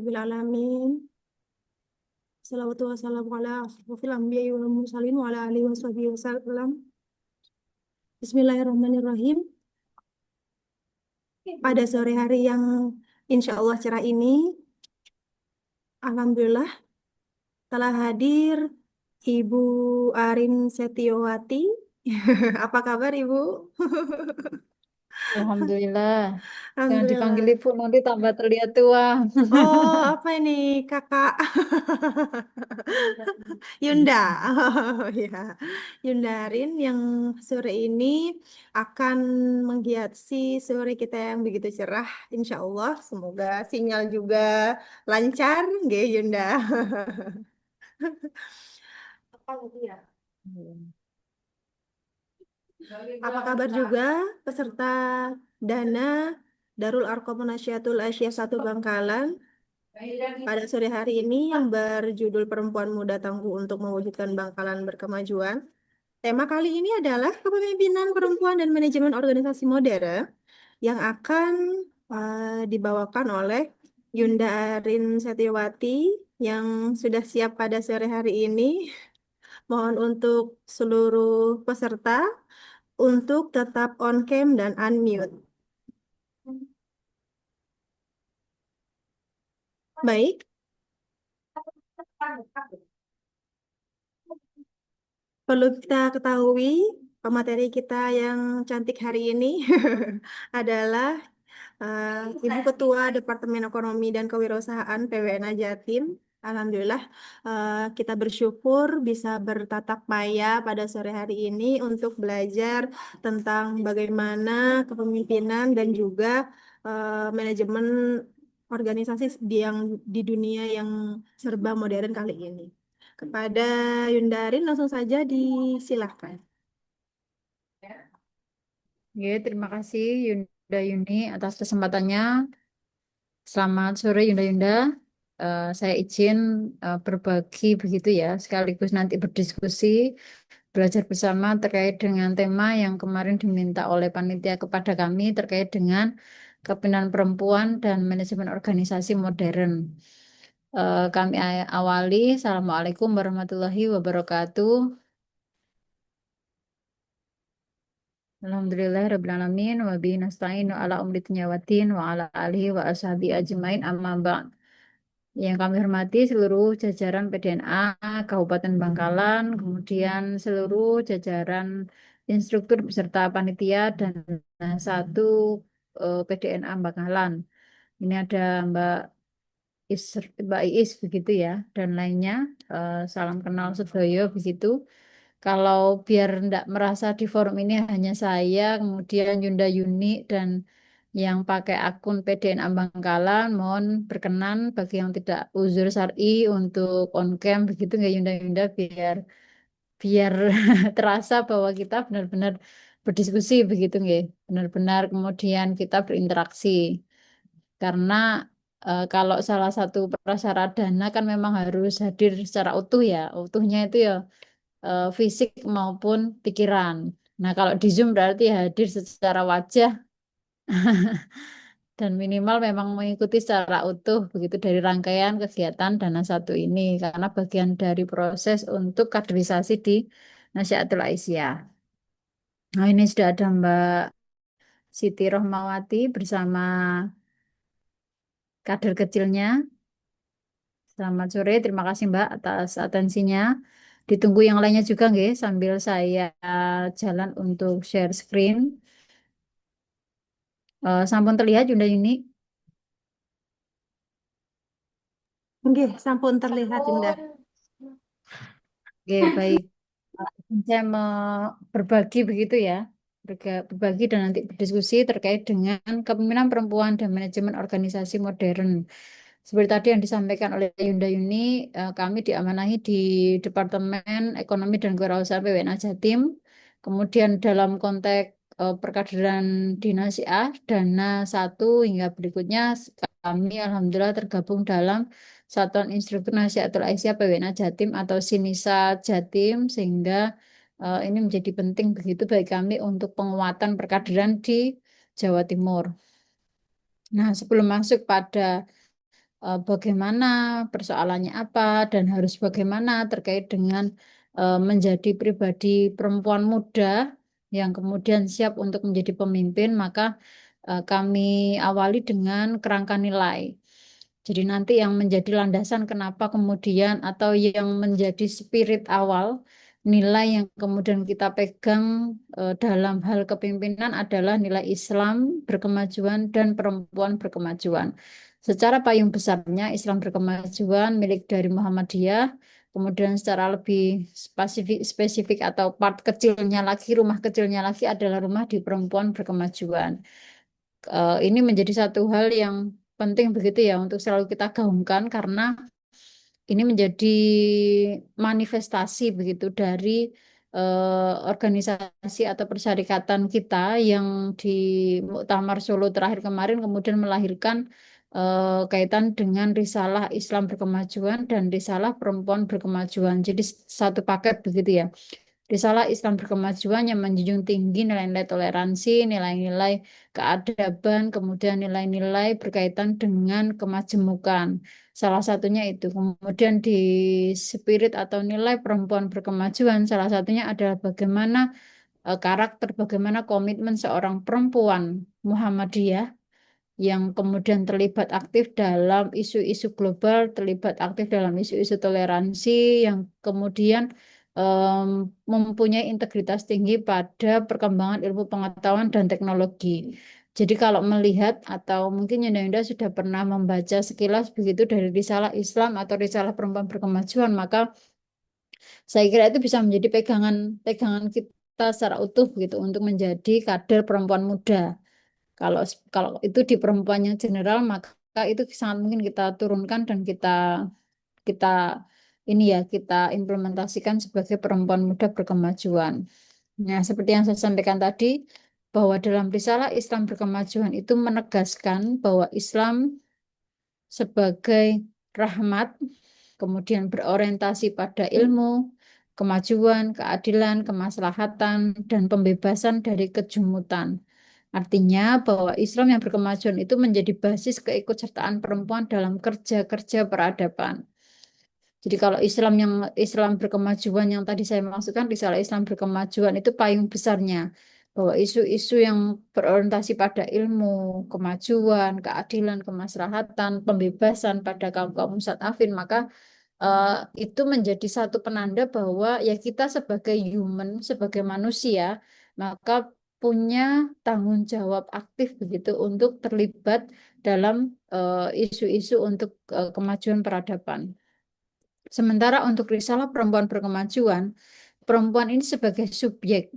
rabbil alamin. Salawatu wassalamu ala asrofil anbiya'i wal mursalin wa ala alihi wa sahbihi wasallam. Bismillahirrahmanirrahim. Pada sore hari yang insya Allah cerah ini, Alhamdulillah telah hadir Ibu Arin Setiawati. Apa kabar Ibu? Alhamdulillah. Jangan dipanggil Alhamdulillah. ibu, nanti tambah terlihat tua. Oh, apa ini kakak? Yunda, oh ya, Yundarin yang sore ini akan menghiasi sore kita yang begitu cerah, insya Allah. Semoga sinyal juga lancar, nggih Yunda. Apa lagi ya? Apa kabar juga peserta Dana Darul Arqam Nasyatul Asya 1 Bangkalan pada sore hari ini yang berjudul Perempuan Muda Tangguh untuk Mewujudkan Bangkalan Berkemajuan. Tema kali ini adalah kepemimpinan perempuan dan manajemen organisasi modern yang akan dibawakan oleh Yunda Arin Setiawati yang sudah siap pada sore hari ini. Mohon untuk seluruh peserta untuk tetap on cam dan unmute. Baik, perlu kita ketahui pemateri kita yang cantik hari ini adalah Ibu Ketua Departemen Ekonomi dan Kewirausahaan PWNA Jatim. Alhamdulillah, kita bersyukur bisa bertatap maya pada sore hari ini untuk belajar tentang bagaimana kepemimpinan dan juga manajemen organisasi di dunia yang serba modern kali ini. Kepada Yundarin langsung saja disilahkan. Ya, terima kasih Yunda Yuni atas kesempatannya. Selamat sore Yunda Yunda. Saya izin berbagi begitu ya, sekaligus nanti berdiskusi, belajar bersama terkait dengan tema yang kemarin diminta oleh panitia kepada kami terkait dengan kepemimpinan perempuan dan manajemen organisasi modern. Kami awali. Assalamualaikum warahmatullahi wabarakatuh. Alhamdulillah Rabbil Alamin wa bihi nasta'inu ala umri dunya waddin wa ala alihi wa ashabi ajmain amma ba'd. Yang kami hormati seluruh jajaran PDNA Kabupaten Bangkalan, kemudian seluruh jajaran instruktur beserta panitia dan satu PDNA Bangkalan. Ini ada Mbak Iis begitu ya dan lainnya. Salam kenal sedoyo begitu. Kalau biar tidak merasa di forum ini hanya saya, kemudian Yunda Yuni dan yang pakai akun PDN Bangkalan, mohon berkenan bagi yang tidak uzur syar'i untuk on cam begitu nggak Yunda Yunda biar biar terasa bahwa kita benar-benar berdiskusi begitu nggak, benar-benar kemudian kita berinteraksi karena kalau salah satu prasyarat dana kan memang harus hadir secara utuh ya, utuhnya itu ya fisik maupun pikiran. Nah, kalau di Zoom berarti hadir secara wajah dan minimal memang mengikuti secara utuh begitu dari rangkaian kegiatan Dana Satu ini karena bagian dari proses untuk kaderisasi di Nasyatul Aisyah. Nah, ini sudah ada Mbak Siti Rohmawati bersama kader kecilnya. Selamat sore, terima kasih Mbak atas atensinya. Ditunggu yang lainnya juga nggih sambil saya jalan untuk share screen. Sampun terlihat Yunda Yuni. Oke, sampun terlihat Yunda. Oke, baik. Saya mau berbagi begitu ya. Berbagi dan nanti berdiskusi terkait dengan kepemimpinan perempuan dan manajemen organisasi modern. Seperti tadi yang disampaikan oleh Yunda Yuni, kami diamanahi di Departemen Ekonomi dan Kewirausahaan PWNA Jatim. Kemudian dalam konteks perkaderan Dinas A, Dana satu hingga berikutnya, kami Alhamdulillah tergabung dalam Satuan Instruktur Nasihatul Aisyah PWNA Jatim atau Sinisa Jatim, sehingga ini menjadi penting begitu bagi kami untuk penguatan perkaderan di Jawa Timur. Nah, sebelum masuk pada bagaimana persoalannya apa dan harus bagaimana terkait dengan menjadi pribadi perempuan muda yang kemudian siap untuk menjadi pemimpin, maka kami awali dengan kerangka nilai. Jadi nanti yang menjadi landasan kenapa kemudian atau yang menjadi spirit awal nilai yang kemudian kita pegang dalam hal kepemimpinan adalah nilai Islam berkemajuan dan perempuan berkemajuan. Secara payung besarnya Islam berkemajuan milik dari Muhammadiyah, kemudian secara lebih spesifik atau part kecilnya lagi, rumah kecilnya lagi adalah rumah di perempuan berkemajuan. Ini menjadi satu hal yang penting begitu ya untuk selalu kita gaungkan karena ini menjadi manifestasi begitu dari organisasi atau persyarikatan kita yang di Muktamar Solo terakhir kemarin kemudian melahirkan kaitan dengan risalah Islam berkemajuan dan risalah perempuan berkemajuan. Jadi satu paket begitu ya. Risalah Islam berkemajuan yang menjunjung tinggi nilai-nilai toleransi, nilai-nilai keadaban, kemudian nilai-nilai berkaitan dengan kemajemukan. Salah satunya itu. Kemudian di spirit atau nilai perempuan berkemajuan, salah satunya adalah bagaimana karakter, bagaimana komitmen seorang perempuan Muhammadiyah yang kemudian terlibat aktif dalam isu-isu global, terlibat aktif dalam isu-isu toleransi, yang kemudian mempunyai integritas tinggi pada perkembangan ilmu pengetahuan dan teknologi. Jadi kalau melihat atau mungkin Yunda sudah pernah membaca sekilas begitu dari risalah Islam atau risalah perempuan berkemajuan, maka saya kira itu bisa menjadi pegangan kita secara utuh gitu untuk menjadi kader perempuan muda. Kalau kalau itu di perempuan yang general, maka itu sangat mungkin kita turunkan dan kita ini ya kita implementasikan sebagai perempuan muda berkemajuan. Nah, seperti yang saya sampaikan tadi, bahwa dalam risalah Islam berkemajuan itu menegaskan bahwa Islam sebagai rahmat, kemudian berorientasi pada ilmu, kemajuan, keadilan, kemaslahatan, dan pembebasan dari kejumutan. Artinya bahwa Islam yang berkemajuan itu menjadi basis keikutsertaan perempuan dalam kerja-kerja peradaban. Jadi kalau Islam berkemajuan yang tadi saya maksudkan risalah Islam berkemajuan itu payung besarnya bahwa isu-isu yang berorientasi pada ilmu, kemajuan, keadilan, kemaslahatan, pembebasan pada kaum-kaum mustadafin, maka itu menjadi satu penanda bahwa ya kita sebagai human, sebagai manusia, maka punya tanggung jawab aktif begitu untuk terlibat dalam isu-isu untuk kemajuan peradaban. Sementara untuk risalah perempuan berkemajuan, perempuan ini sebagai subjek.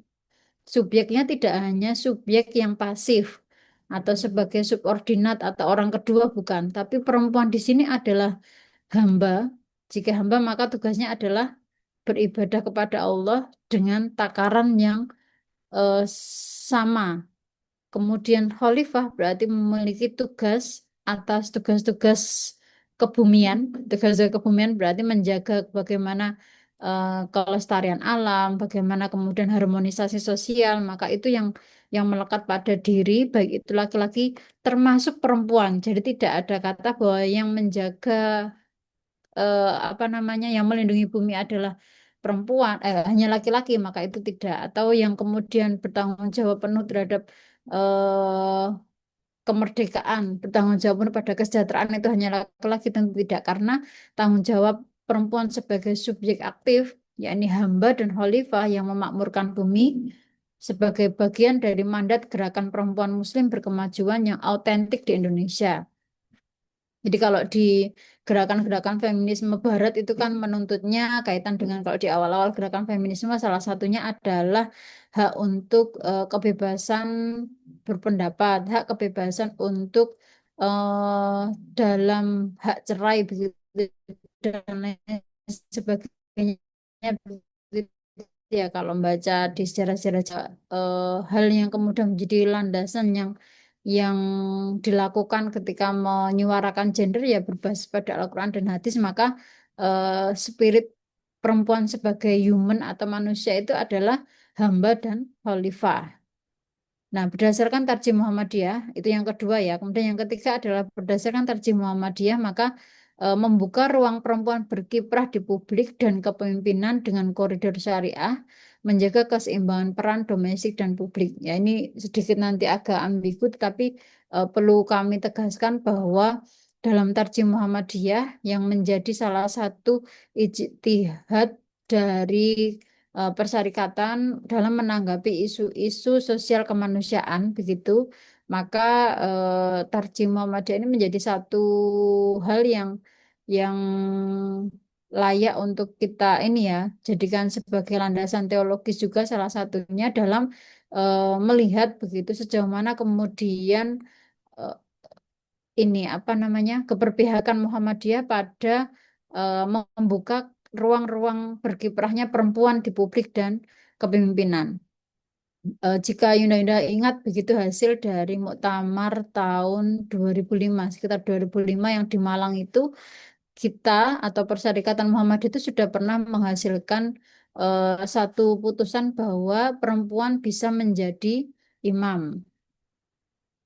Subjeknya tidak hanya subjek yang pasif atau sebagai subordinat atau orang kedua bukan, tapi perempuan di sini adalah hamba. Jika hamba maka tugasnya adalah beribadah kepada Allah dengan takaran yang sama. Kemudian khalifah berarti memiliki tugas atas tugas-tugas kebumian. Tugas kebumian berarti menjaga bagaimana kelestarian alam, bagaimana kemudian harmonisasi sosial. Maka itu yang melekat pada diri, baik itu laki-laki termasuk perempuan. Jadi tidak ada kata bahwa yang menjaga apa namanya yang melindungi bumi adalah perempuan, hanya laki-laki, maka itu tidak. Atau yang kemudian bertanggung jawab penuh terhadap eh, kemerdekaan, bertanggung jawab penuh pada kesejahteraan itu hanya laki-laki, tentu tidak, karena tanggung jawab perempuan sebagai subjek aktif, yakni hamba dan khalifah yang memakmurkan bumi, sebagai bagian dari mandat gerakan perempuan Muslim berkemajuan yang autentik di Indonesia. Jadi kalau di gerakan-gerakan feminisme Barat itu kan menuntutnya kaitan dengan kalau di awal-awal gerakan feminisme salah satunya adalah hak untuk kebebasan berpendapat, hak kebebasan untuk eh, dalam hak cerai begitu dan lain sebagainya. Ya, kalau membaca di sejarah-sejarah Jawa, hal yang kemudian menjadi landasan yang dilakukan ketika menyuarakan gender ya berbasis pada Al-Quran dan hadis, maka spirit perempuan sebagai human atau manusia itu adalah hamba dan khalifah. Nah, berdasarkan Tarjih Muhammadiyah, itu yang kedua ya. Kemudian yang ketiga adalah berdasarkan Tarjih Muhammadiyah, maka membuka ruang perempuan berkiprah di publik dan kepemimpinan dengan koridor syariah, menjaga keseimbangan peran domestik dan publik. Ya, ini sedikit nanti agak ambigu, tapi perlu kami tegaskan bahwa dalam Tarjih Muhammadiyah yang menjadi salah satu ijtihad dari persyarikatan dalam menanggapi isu-isu sosial kemanusiaan begitu, maka Tarjih Muhammadiyah ini menjadi satu hal yang layak untuk kita ini ya jadikan sebagai landasan teologis juga salah satunya dalam melihat begitu sejauh mana kemudian eh, ini apa namanya keberpihakan Muhammadiyah pada membuka ruang-ruang berkiprahnya perempuan di publik dan kepemimpinan. Jika Yunda ingat begitu hasil dari Muktamar tahun 2005, sekitar 2005 yang di Malang itu, kita atau Perserikatan Muhammad itu sudah pernah menghasilkan satu putusan bahwa perempuan bisa menjadi imam.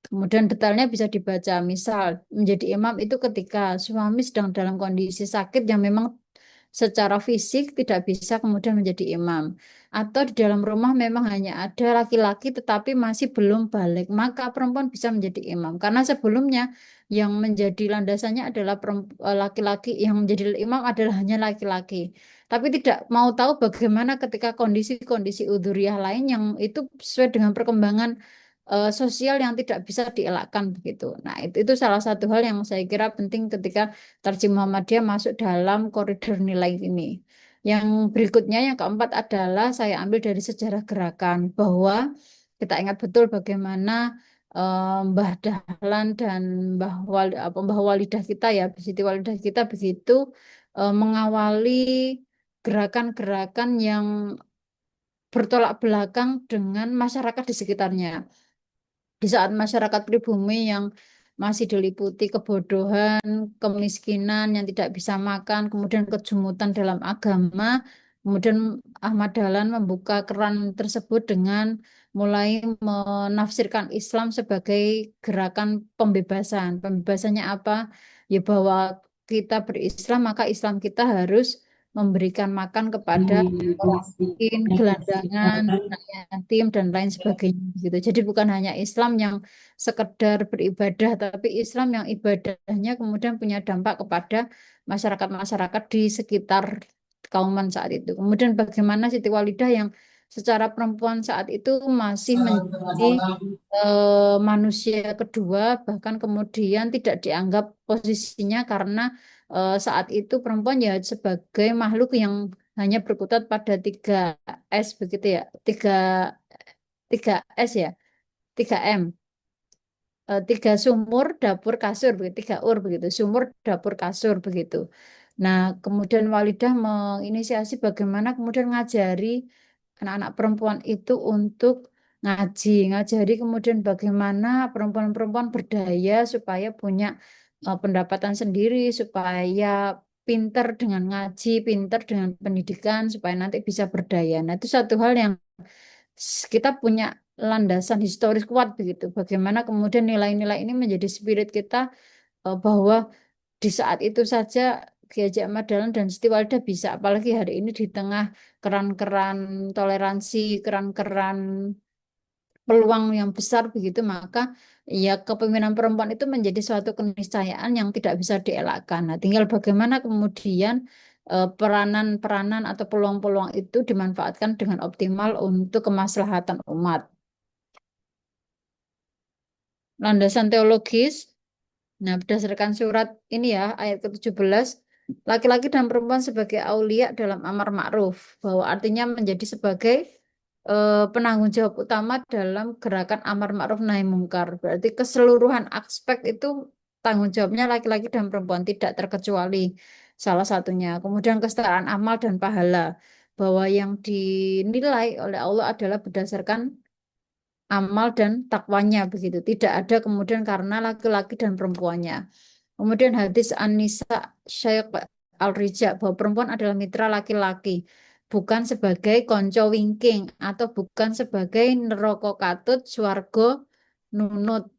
Kemudian detailnya bisa dibaca. Misal, menjadi imam itu ketika suami sedang dalam kondisi sakit yang memang secara fisik tidak bisa kemudian menjadi imam. Atau di dalam rumah memang hanya ada laki-laki tetapi masih belum balik. Maka perempuan bisa menjadi imam. Karena sebelumnya yang menjadi landasannya adalah laki-laki, yang menjadi imam adalah hanya laki-laki. Tapi tidak mau tahu bagaimana ketika kondisi-kondisi udhuriyah lain yang itu sesuai dengan perkembangan sosial yang tidak bisa dielakkan begitu. Nah, itu salah satu hal yang saya kira penting ketika Tarjih Muhammadiyah masuk dalam koridor nilai ini. Yang berikutnya, yang keempat adalah saya ambil dari sejarah gerakan bahwa kita ingat betul bagaimana Mbah Dahlan dan Mbah Walidah kita ya, Siti Walidah kita begitu mengawali gerakan-gerakan yang bertolak belakang dengan masyarakat di sekitarnya. Di saat masyarakat pribumi yang masih diliputi kebodohan, kemiskinan, yang tidak bisa makan, kemudian kejumutan dalam agama, kemudian Ahmad Dahlan membuka keran tersebut dengan mulai menafsirkan Islam sebagai gerakan pembebasan. Pembebasannya apa? Ya bahwa kita berislam, maka Islam kita harus memberikan makan kepada orang miskin, gelandangan, anak yatim dan lain sebagainya gitu. Jadi bukan hanya Islam yang sekedar beribadah, tapi Islam yang ibadahnya kemudian punya dampak kepada masyarakat-masyarakat di sekitar kauman saat itu. Kemudian bagaimana Siti Walidah yang secara perempuan saat itu masih menjadi manusia kedua, bahkan kemudian tidak dianggap posisinya karena saat itu perempuan ya sebagai makhluk yang hanya berkutat pada 3 S begitu ya, tiga S ya, 3M. 3 sumur, dapur, kasur, begitu, 3 ur begitu, sumur, dapur, kasur begitu. Nah, kemudian Walidah menginisiasi bagaimana kemudian ngajari anak-anak perempuan itu untuk ngajari kemudian bagaimana perempuan-perempuan berdaya supaya punya pendapatan sendiri, supaya pinter dengan ngaji, pinter dengan pendidikan, supaya nanti bisa berdaya. Nah, itu satu hal yang kita punya landasan historis kuat begitu. Bagaimana kemudian nilai-nilai ini menjadi spirit kita bahwa di saat itu saja Ki Haji Ahmad Dahlan dan Siti Walidah bisa, apalagi hari ini di tengah keran-keran toleransi, keran-keran peluang yang besar begitu, maka ya kepemimpinan perempuan itu menjadi suatu keniscayaan yang tidak bisa dielakkan. Nah, tinggal bagaimana kemudian peranan-peranan atau peluang-peluang itu dimanfaatkan dengan optimal untuk kemaslahatan umat. Landasan teologis. Nah, berdasarkan surat ini ya, ayat ke-17, laki-laki dan perempuan sebagai aulia dalam amar ma'ruf, bahwa artinya menjadi sebagai penanggung jawab utama dalam gerakan amar ma'ruf nahi mungkar. Berarti keseluruhan aspek itu tanggung jawabnya laki-laki dan perempuan, tidak terkecuali salah satunya. Kemudian kesetaraan amal dan pahala, bahwa yang dinilai oleh Allah adalah berdasarkan amal dan takwanya begitu. Tidak ada kemudian karena laki-laki dan perempuannya. Kemudian hadis An-Nisa Syekh Al-Rija bahwa perempuan adalah mitra laki-laki. bukan sebagai konco wingking atau bukan sebagai neraka katut swarga nunut.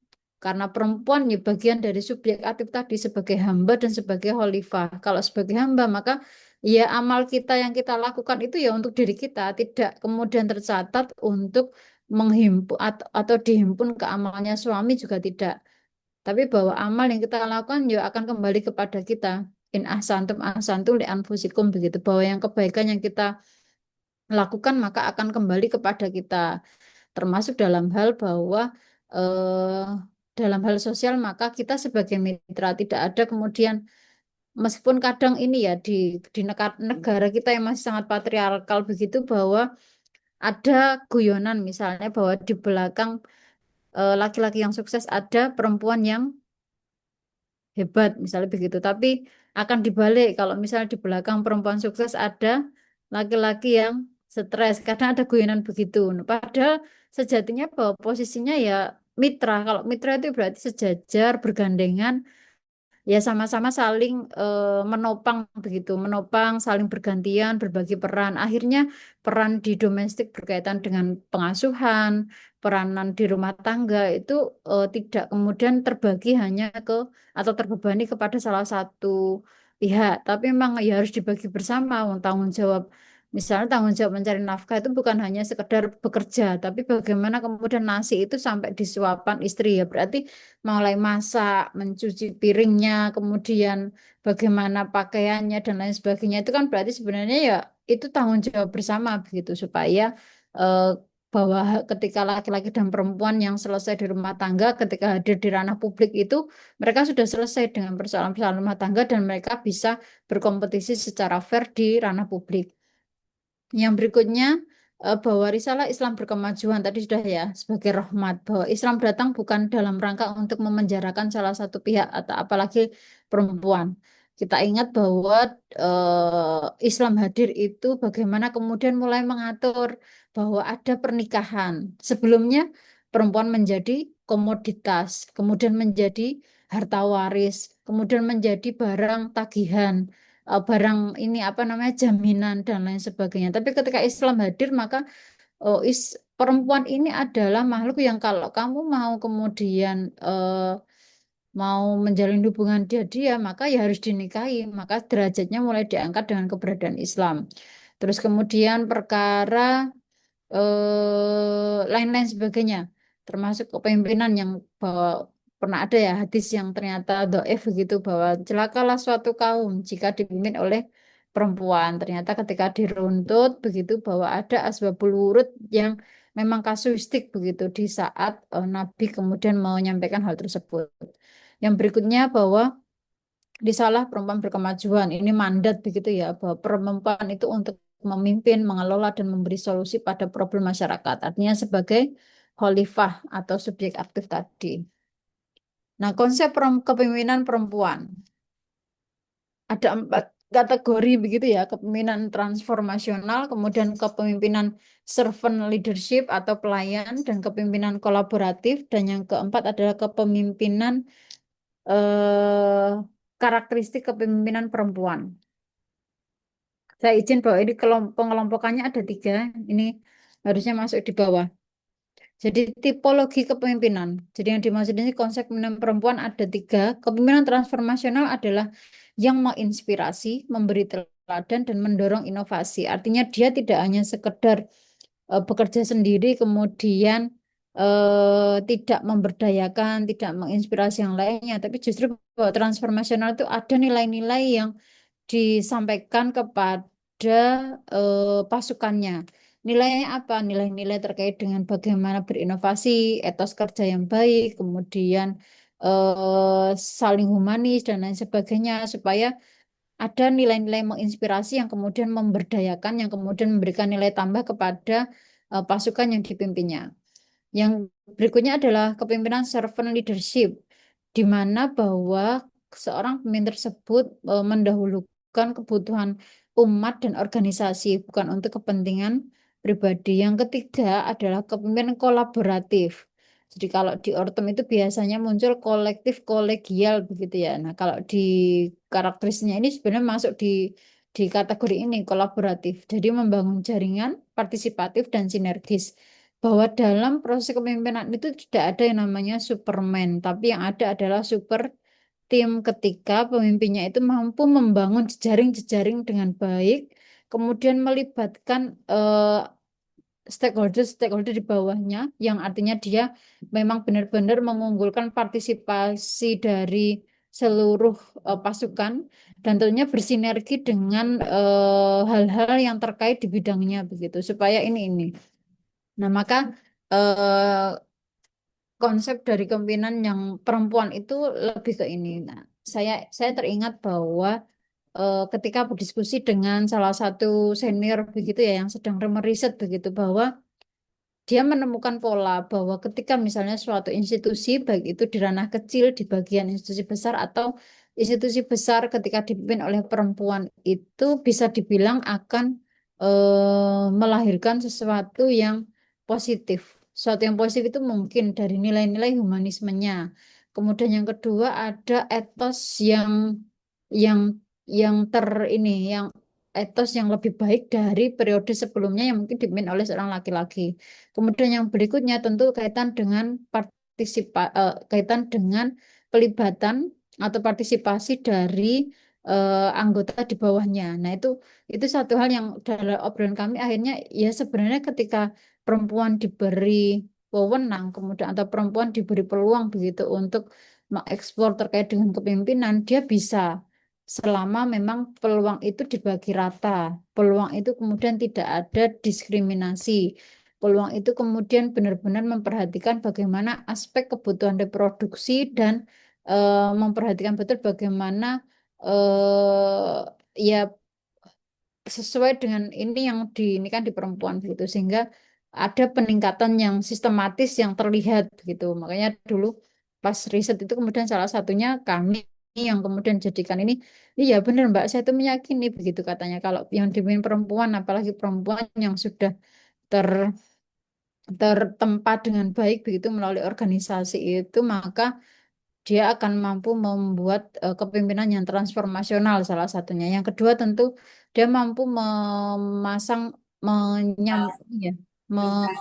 Karena perempuan ya bagian dari subjek aktif tadi sebagai hamba dan sebagai khalifah. Kalau sebagai hamba maka ya amal kita yang kita lakukan itu ya untuk diri kita, tidak kemudian tercatat untuk menghimpun atau dihimpun ke amalnya suami juga tidak. Tapi bahwa amal yang kita lakukan ya akan kembali kepada kita. In ahsantum ahsantum li anfusikum begitu. Bahwa yang kebaikan yang kita lakukan maka akan kembali kepada kita. Termasuk dalam hal bahwa eh, dalam hal sosial maka kita sebagai mitra tidak ada kemudian meskipun kadang ini ya di negara kita yang masih sangat patriarkal begitu bahwa ada guyonan misalnya bahwa di belakang laki-laki yang sukses ada perempuan yang hebat misalnya begitu. Tapi akan dibalik kalau misalnya di belakang perempuan sukses ada laki-laki yang stres. Kadang ada guyonan begitu. Nah, padahal sejatinya bahwa posisinya ya mitra. Kalau mitra itu berarti sejajar, bergandengan, ya sama-sama saling menopang begitu, menopang, saling bergantian, berbagi peran. Akhirnya peran di domestik berkaitan dengan pengasuhan, peranan di rumah tangga itu tidak kemudian terbagi hanya ke atau terbebani kepada salah satu pihak, tapi memang ya harus dibagi bersama tanggung jawab. Misalnya tanggung jawab mencari nafkah itu bukan hanya sekedar bekerja, tapi bagaimana kemudian nasi itu sampai di suapan istri ya berarti mulai masak, mencuci piringnya, kemudian bagaimana pakaiannya dan lain sebagainya itu kan berarti sebenarnya ya itu tanggung jawab bersama begitu supaya eh, bahwa ketika laki-laki dan perempuan yang selesai di rumah tangga ketika hadir di ranah publik itu mereka sudah selesai dengan persoalan-persoalan rumah tangga dan mereka bisa berkompetisi secara fair di ranah publik. Yang berikutnya bahwa risalah Islam berkemajuan tadi sudah ya sebagai rahmat bahwa Islam datang bukan dalam rangka untuk memenjarakan salah satu pihak atau apalagi perempuan. Kita ingat bahwa Islam hadir itu bagaimana kemudian mulai mengatur bahwa ada pernikahan. Sebelumnya perempuan menjadi komoditas, kemudian menjadi harta waris, kemudian menjadi barang tagihan barang ini apa namanya jaminan dan lain sebagainya. Tapi ketika Islam hadir maka perempuan ini adalah makhluk yang kalau kamu mau kemudian mau menjalin hubungan dia maka ya harus dinikahi. Maka derajatnya mulai diangkat dengan keberadaan Islam. Terus kemudian perkara lain-lain sebagainya, termasuk kepemimpinan yang bahwa pernah ada ya hadis yang ternyata doif begitu bahwa celakalah suatu kaum jika dipimpin oleh perempuan. Ternyata ketika diruntut begitu bahwa ada asbabul wurud yang memang kasuistik begitu di saat Nabi kemudian mau menyampaikan hal tersebut. Yang berikutnya bahwa disalah perempuan berkemajuan. Ini mandat begitu ya, bahwa perempuan itu untuk memimpin, mengelola, dan memberi solusi pada problem masyarakat. Artinya sebagai khalifah atau subjek aktif tadi. Nah, konsep kepemimpinan perempuan. Ada 4 kategori begitu ya, kepemimpinan transformasional, kemudian kepemimpinan servant leadership atau pelayan, dan kepemimpinan kolaboratif, dan yang keempat adalah kepemimpinan eh, karakteristik kepemimpinan perempuan. Saya izin bahwa ini pengelompokannya ada 3. Ini harusnya masuk di bawah. Jadi tipologi kepemimpinan. Jadi yang dimaksud ini konsep kepemimpinan perempuan ada 3. Kepemimpinan transformasional adalah yang menginspirasi, memberi teladan, dan mendorong inovasi. Artinya dia tidak hanya sekedar bekerja sendiri, kemudian tidak memberdayakan, tidak menginspirasi yang lainnya, tapi justru bahwa transformasional itu ada nilai-nilai yang disampaikan kepada pasukannya. Nilainya apa? Nilai-nilai terkait dengan bagaimana berinovasi, etos kerja yang baik, kemudian saling humanis dan lain sebagainya, supaya ada nilai-nilai menginspirasi yang kemudian memberdayakan, yang kemudian memberikan nilai tambah kepada pasukan yang dipimpinnya. Yang berikutnya adalah kepemimpinan servant leadership, di mana bahwa seorang pemimpin tersebut mendahulukan kebutuhan umat dan organisasi, bukan untuk kepentingan pribadi. Yang ketiga adalah kepemimpinan kolaboratif. Jadi kalau di ortem itu biasanya muncul kolektif kolegial begitu ya. Nah, kalau di karakteristiknya ini sebenarnya masuk di di kategori ini kolaboratif. Jadi membangun jaringan partisipatif dan sinergis. Bahwa dalam proses kepemimpinan itu tidak ada yang namanya Superman, tapi yang ada adalah super tim ketika pemimpinnya itu mampu membangun jejaring-jejaring dengan baik, kemudian melibatkan stakeholder-stakeholder di bawahnya, yang artinya dia memang benar-benar mengunggulkan partisipasi dari seluruh pasukan dan tentunya bersinergi dengan hal-hal yang terkait di bidangnya begitu supaya ini. Nah, maka eh, konsep dari kepemimpinan yang perempuan itu lebih ke ini. Nah, saya teringat bahwa ketika berdiskusi dengan salah satu senior begitu ya yang sedang meriset begitu bahwa dia menemukan pola bahwa ketika misalnya suatu institusi, baik itu di ranah kecil, di bagian institusi besar, atau institusi besar ketika dipimpin oleh perempuan, itu bisa dibilang akan melahirkan sesuatu yang positif. Sesuatu yang positif itu mungkin dari nilai-nilai humanismenya. Kemudian yang kedua ada etos yang yang ter ini, yang etos yang lebih baik dari periode sebelumnya yang mungkin dipimpin oleh seorang laki-laki. Kemudian yang berikutnya tentu kaitan dengan pelibatan atau partisipasi dari anggota di bawahnya. Nah, itu satu hal yang dalam obrolan kami akhirnya ya sebenarnya ketika perempuan diberi wewenang kemudian atau perempuan diberi peluang begitu untuk mengeksplor terkait dengan kepemimpinan, dia bisa selama memang peluang itu dibagi rata. Peluang itu kemudian tidak ada diskriminasi. Peluang itu kemudian benar-benar memperhatikan bagaimana aspek kebutuhan reproduksi dan memperhatikan betul bagaimana ya sesuai dengan ini yang ini kan di perempuan gitu sehingga ada peningkatan yang sistematis yang terlihat gitu. Makanya dulu pas riset itu kemudian salah satunya kami yang kemudian jadikan ini, iya benar Mbak, saya itu meyakini begitu katanya kalau yang dipimpin perempuan apalagi perempuan yang sudah ter tertempa dengan baik begitu melalui organisasi itu, maka dia akan mampu membuat kepemimpinan yang transformasional salah satunya. Yang kedua tentu dia mampu memasang menyam ya, me,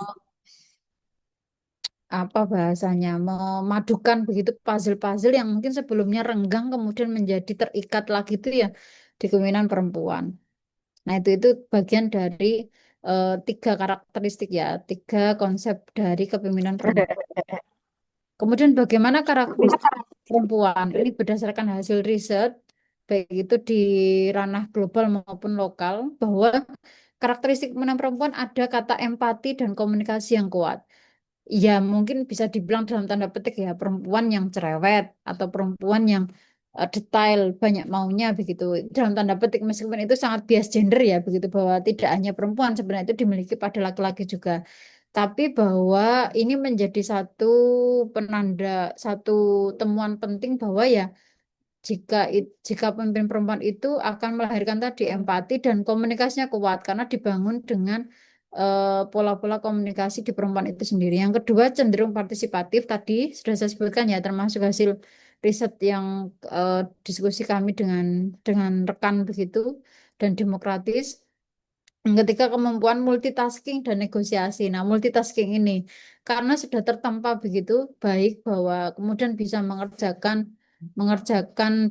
apa bahasanya memadukan begitu puzzle-puzzle yang mungkin sebelumnya renggang kemudian menjadi terikat lagi itu ya di kepemimpinan perempuan. Nah, itu bagian dari tiga karakteristik ya, tiga konsep dari kepemimpinan perempuan. Kemudian bagaimana karakteristik perempuan? Ini berdasarkan hasil riset, baik itu di ranah global maupun lokal, bahwa karakteristik kepemimpinan perempuan ada kata empati dan komunikasi yang kuat. Ya, mungkin bisa dibilang dalam tanda petik ya, perempuan yang cerewet atau perempuan yang detail, banyak maunya begitu. Dalam tanda petik, meskipun itu sangat bias gender ya, begitu bahwa tidak hanya perempuan, sebenarnya itu dimiliki pada laki-laki juga. Tapi bahwa ini menjadi satu penanda, satu temuan penting bahwa ya jika pemimpin perempuan itu akan melahirkan tadi empati dan komunikasinya kuat karena dibangun dengan pola-pola komunikasi di perempuan itu sendiri. Yang kedua cenderung partisipatif tadi sudah saya sebutkan ya termasuk hasil riset yang diskusi kami dengan rekan begitu dan demokratis. Yang ketiga, kemampuan multitasking dan negosiasi. Nah, multitasking ini karena sudah tertempa begitu baik bahwa kemudian bisa mengerjakan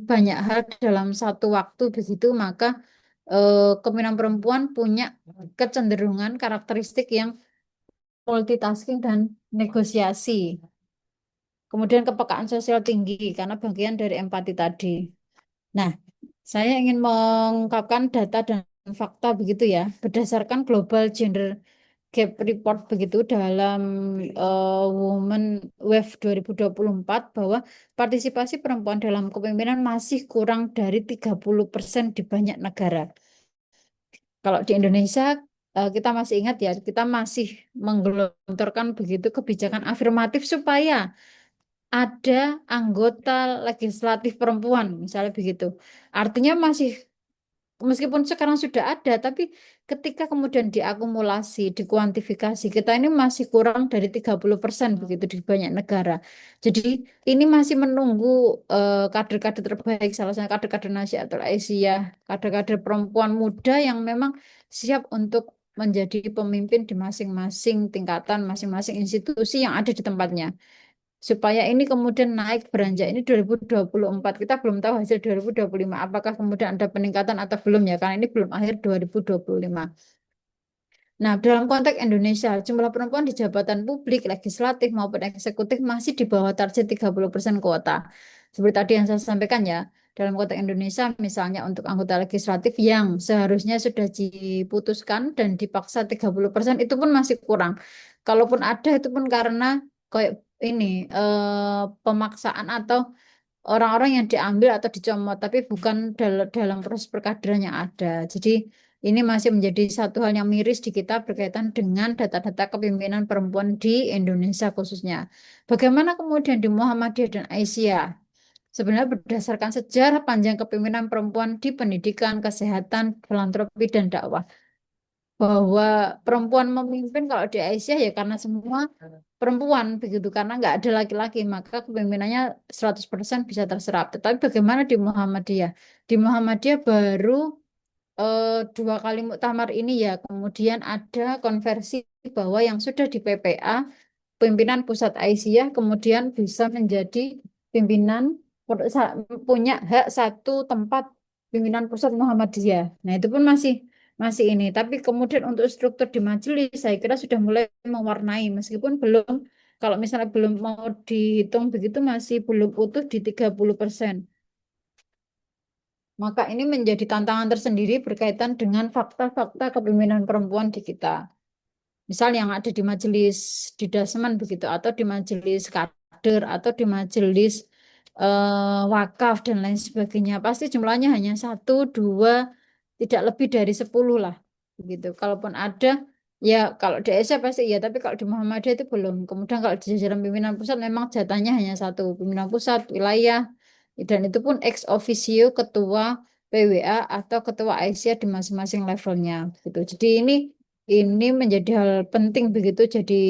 banyak hal dalam satu waktu begitu, maka kepemimpinan perempuan punya kecenderungan karakteristik yang multitasking dan negosiasi. Kemudian kepekaan sosial tinggi karena bagian dari empati tadi. Nah, saya ingin mengungkapkan data dan fakta begitu ya, berdasarkan Global Gender Gap Report begitu dalam Women Wave 2024 bahwa partisipasi perempuan dalam kepemimpinan masih kurang dari 30% di banyak negara. Kalau di Indonesia kita masih ingat ya, kita masih menggelontorkan begitu kebijakan afirmatif supaya ada anggota legislatif perempuan, misalnya begitu. Artinya masih meskipun sekarang sudah ada, tapi ketika kemudian diakumulasi, dikuantifikasi, kita ini masih kurang dari 30% begitu di banyak negara. Jadi ini masih menunggu kader-kader terbaik, salah satu kader-kader Nahdlatul Aisyah, kader-kader perempuan muda yang memang siap untuk menjadi pemimpin di masing-masing tingkatan, masing-masing institusi yang ada di tempatnya. Supaya ini kemudian naik beranjak ini 2024. Kita belum tahu hasil 2025. Apakah kemudian ada peningkatan atau belum ya, karena ini belum akhir 2025. Nah, dalam konteks Indonesia, jumlah perempuan di jabatan publik, legislatif maupun eksekutif masih di bawah target 30% kuota. Seperti tadi yang saya sampaikan ya, dalam konteks Indonesia misalnya untuk anggota legislatif yang seharusnya sudah diputuskan dan dipaksa 30% itu pun masih kurang. Kalaupun ada itu pun karena kayak ini pemaksaan atau orang-orang yang diambil atau dicomot, tapi bukan dalam proses perkaderan yang ada. Jadi ini masih menjadi satu hal yang miris di kita berkaitan dengan data-data kepemimpinan perempuan di Indonesia khususnya. Bagaimana kemudian di Muhammadiyah dan Aisyah? Sebenarnya berdasarkan sejarah panjang kepemimpinan perempuan di pendidikan, kesehatan, filantropi, dan dakwah bahwa perempuan memimpin kalau di Aisyah ya karena semua perempuan begitu karena nggak ada laki-laki maka kepemimpinannya 100% bisa terserap. Tetapi bagaimana di Muhammadiyah? Di Muhammadiyah baru 2 kali muktamar ini ya kemudian ada konversi bahwa yang sudah di PPA pimpinan pusat Aisyah kemudian bisa menjadi pimpinan punya hak satu tempat pimpinan pusat Muhammadiyah. Nah, itu pun masih masih ini. Tapi kemudian untuk struktur di majelis saya kira sudah mulai mewarnai meskipun belum kalau misalnya belum mau dihitung begitu masih belum utuh di 30%. Maka ini menjadi tantangan tersendiri berkaitan dengan fakta-fakta kepemimpinan perempuan di kita. Misal yang ada di majelis di Dasman begitu atau di majelis kader atau di majelis wakaf dan lain sebagainya pasti jumlahnya hanya satu dua tidak lebih dari 10 lah begitu kalaupun ada ya kalau di Aisyah pasti iya tapi kalau di Muhammadiyah itu belum kemudian kalau di jajaran pimpinan pusat memang jatahnya hanya satu pimpinan pusat wilayah dan itu pun ex officio ketua PWA atau ketua Aisyah di masing-masing levelnya gitu jadi ini menjadi hal penting begitu jadi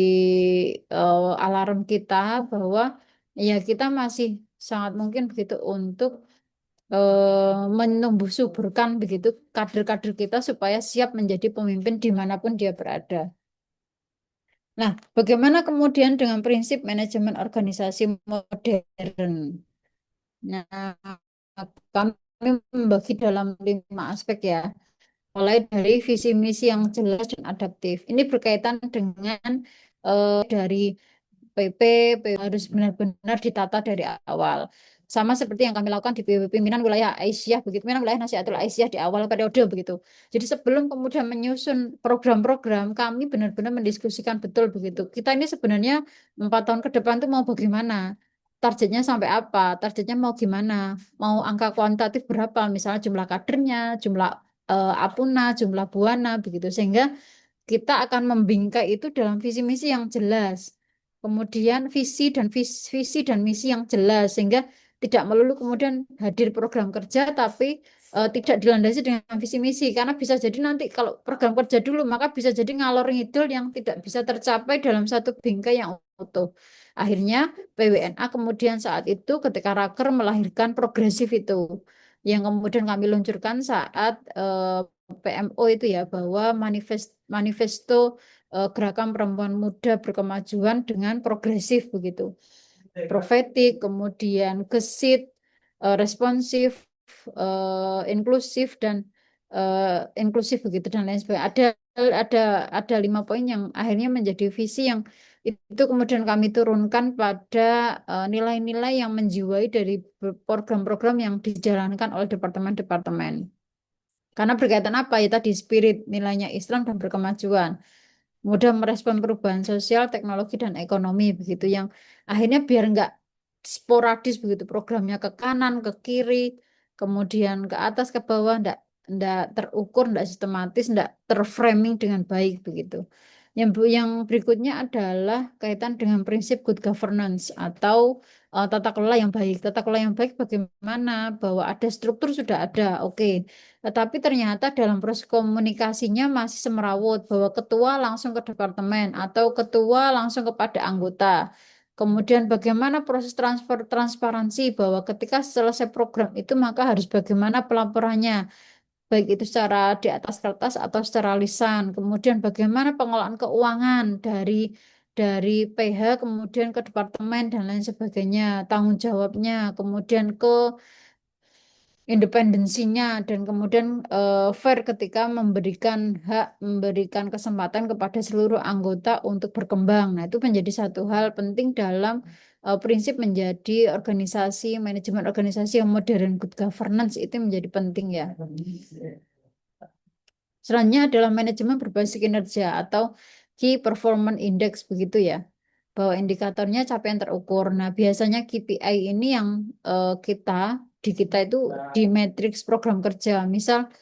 alarm kita bahwa ya kita masih sangat mungkin begitu untuk menumbuh suburkan begitu kader-kader kita supaya siap menjadi pemimpin dimanapun dia berada. Nah, bagaimana kemudian dengan prinsip manajemen organisasi modern? Nah, kami membagi dalam 5 aspek ya. Mulai dari visi misi yang jelas dan adaptif. Ini berkaitan dengan dari PP, harus benar-benar ditata dari awal. Sama seperti yang kami lakukan di pimpinan wilayah Aisyah, begitu, pimpinan wilayah Nahdlatul Aisyah di awal periode begitu. Jadi sebelum kemudian menyusun program-program, kami benar-benar mendiskusikan betul begitu. Kita ini sebenarnya 4 tahun ke depan tuh mau bagaimana? Targetnya sampai apa? Targetnya mau gimana? Mau angka kuantitatif berapa? Misalnya jumlah kadernya, jumlah apuna, jumlah buana, begitu. Sehingga kita akan membingkai itu dalam visi misi yang jelas. Kemudian visi dan misi yang jelas sehingga tidak melulu kemudian hadir program kerja tapi tidak dilandasi dengan visi misi karena bisa jadi nanti kalau program kerja dulu maka bisa jadi ngalor ngidul yang tidak bisa tercapai dalam satu bingkai yang utuh. Akhirnya PWNA kemudian saat itu ketika Raker melahirkan progresif itu yang kemudian kami luncurkan saat PMO itu ya bahwa manifesto gerakan perempuan muda berkemajuan dengan progresif begitu. Profetik, kemudian gesit, responsif, inklusif dan inklusif begitu dan lain sebagainya. Ada ada 5 poin yang akhirnya menjadi visi yang itu kemudian kami turunkan pada nilai-nilai yang menjiwai dari program-program yang dijalankan oleh departemen-departemen. Karena berkaitan apa ya tadi spirit nilainya Islam dan berkemajuan. Mudah merespon perubahan sosial, teknologi dan ekonomi begitu yang akhirnya biar nggak sporadis begitu programnya ke kanan, ke kiri, kemudian ke atas, ke bawah, nggak terukur, nggak sistematis, nggak terframing dengan baik begitu. yang berikutnya adalah kaitan dengan prinsip good governance atau tata kelola yang baik. Tata kelola yang baik bagaimana? Bahwa ada struktur sudah ada, oke. Tetapi ternyata dalam proses komunikasinya masih semrawut bahwa ketua langsung ke departemen atau ketua langsung kepada anggota. Kemudian bagaimana proses transfer transparansi bahwa ketika selesai program itu maka harus bagaimana pelaporannya baik itu secara di atas kertas atau secara lisan. Kemudian bagaimana pengelolaan keuangan dari PH kemudian ke departemen dan lain sebagainya, tanggung jawabnya, kemudian ke independensinya dan kemudian fair ketika memberikan hak, memberikan kesempatan kepada seluruh anggota untuk berkembang. Nah, itu menjadi satu hal penting dalam prinsip menjadi organisasi, manajemen organisasi yang modern, good governance itu menjadi penting ya. Selanjutnya adalah manajemen berbasis kinerja atau Key Performance Index begitu ya. Bahwa indikatornya capaian terukur. Nah, biasanya KPI ini yang di kita itu di matriks program kerja. Misal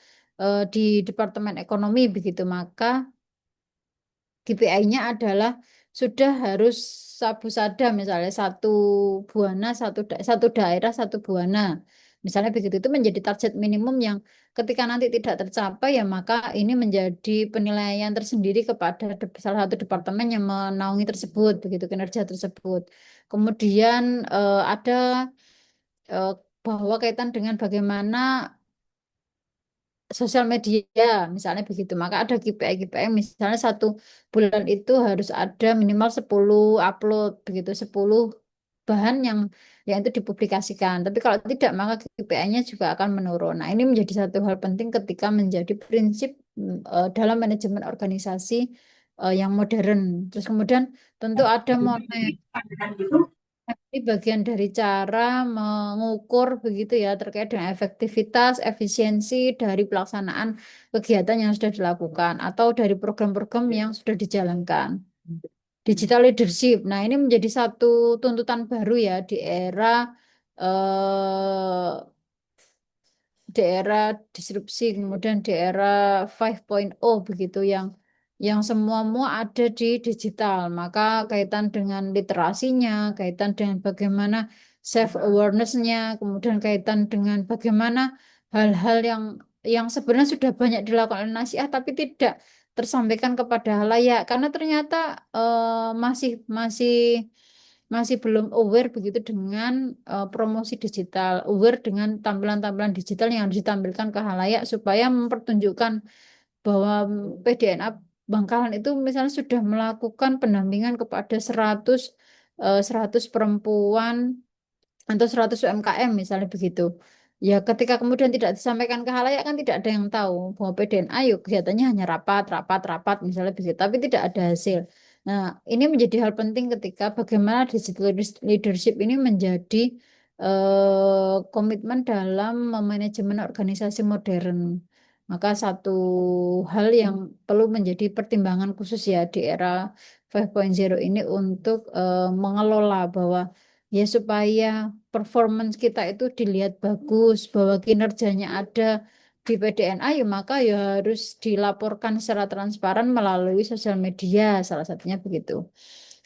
di Departemen Ekonomi begitu, maka KPI-nya adalah sudah harus sabu sada misalnya satu buana satu daerah satu buana misalnya begitu itu menjadi target minimum yang ketika nanti tidak tercapai ya maka ini menjadi penilaian tersendiri kepada salah satu departemen yang menaungi tersebut begitu kinerja tersebut. Kemudian ada eh, bahwa kaitan dengan bagaimana sosial media misalnya begitu maka ada KPI misalnya satu bulan itu harus ada minimal 10 upload begitu 10 bahan yang itu dipublikasikan tapi kalau tidak maka KPI-nya juga akan menurun. Nah ini menjadi satu hal penting ketika menjadi prinsip dalam manajemen organisasi yang modern. Terus kemudian tentu ada monet. Ini bagian dari cara mengukur begitu ya terkait dengan efektivitas, efisiensi dari pelaksanaan kegiatan yang sudah dilakukan atau dari program-program yang sudah dijalankan. Digital leadership. Nah, ini menjadi satu tuntutan baru ya di era eh, daerah disrupsi kemudian daerah 5.0 begitu yang semua ada di digital maka kaitan dengan literasinya kaitan dengan bagaimana self awareness-nya kemudian kaitan dengan bagaimana hal-hal yang sebenarnya sudah banyak dilakukan oleh nasihat tapi tidak tersampaikan kepada halayak karena ternyata masih masih masih belum aware begitu dengan promosi digital, aware dengan tampilan-tampilan digital yang harus ditampilkan ke halayak supaya mempertunjukkan bahwa PDNA Bangkalan itu misalnya sudah melakukan pendampingan kepada 100 perempuan atau 100 UMKM misalnya begitu. Ya ketika kemudian tidak disampaikan ke halayak kan tidak ada yang tahu bahwa PDNA yuk kelihatannya hanya rapat, rapat, rapat misalnya begitu, tapi tidak ada hasil. Nah, ini menjadi hal penting ketika bagaimana digital leadership ini menjadi komitmen dalam manajemen organisasi modern. Maka satu hal yang perlu menjadi pertimbangan khusus ya di era 5.0 ini untuk mengelola bahwa ya supaya performance kita itu dilihat bagus, bahwa kinerjanya ada di PDNA, ya maka ya harus dilaporkan secara transparan melalui sosial media, salah satunya begitu.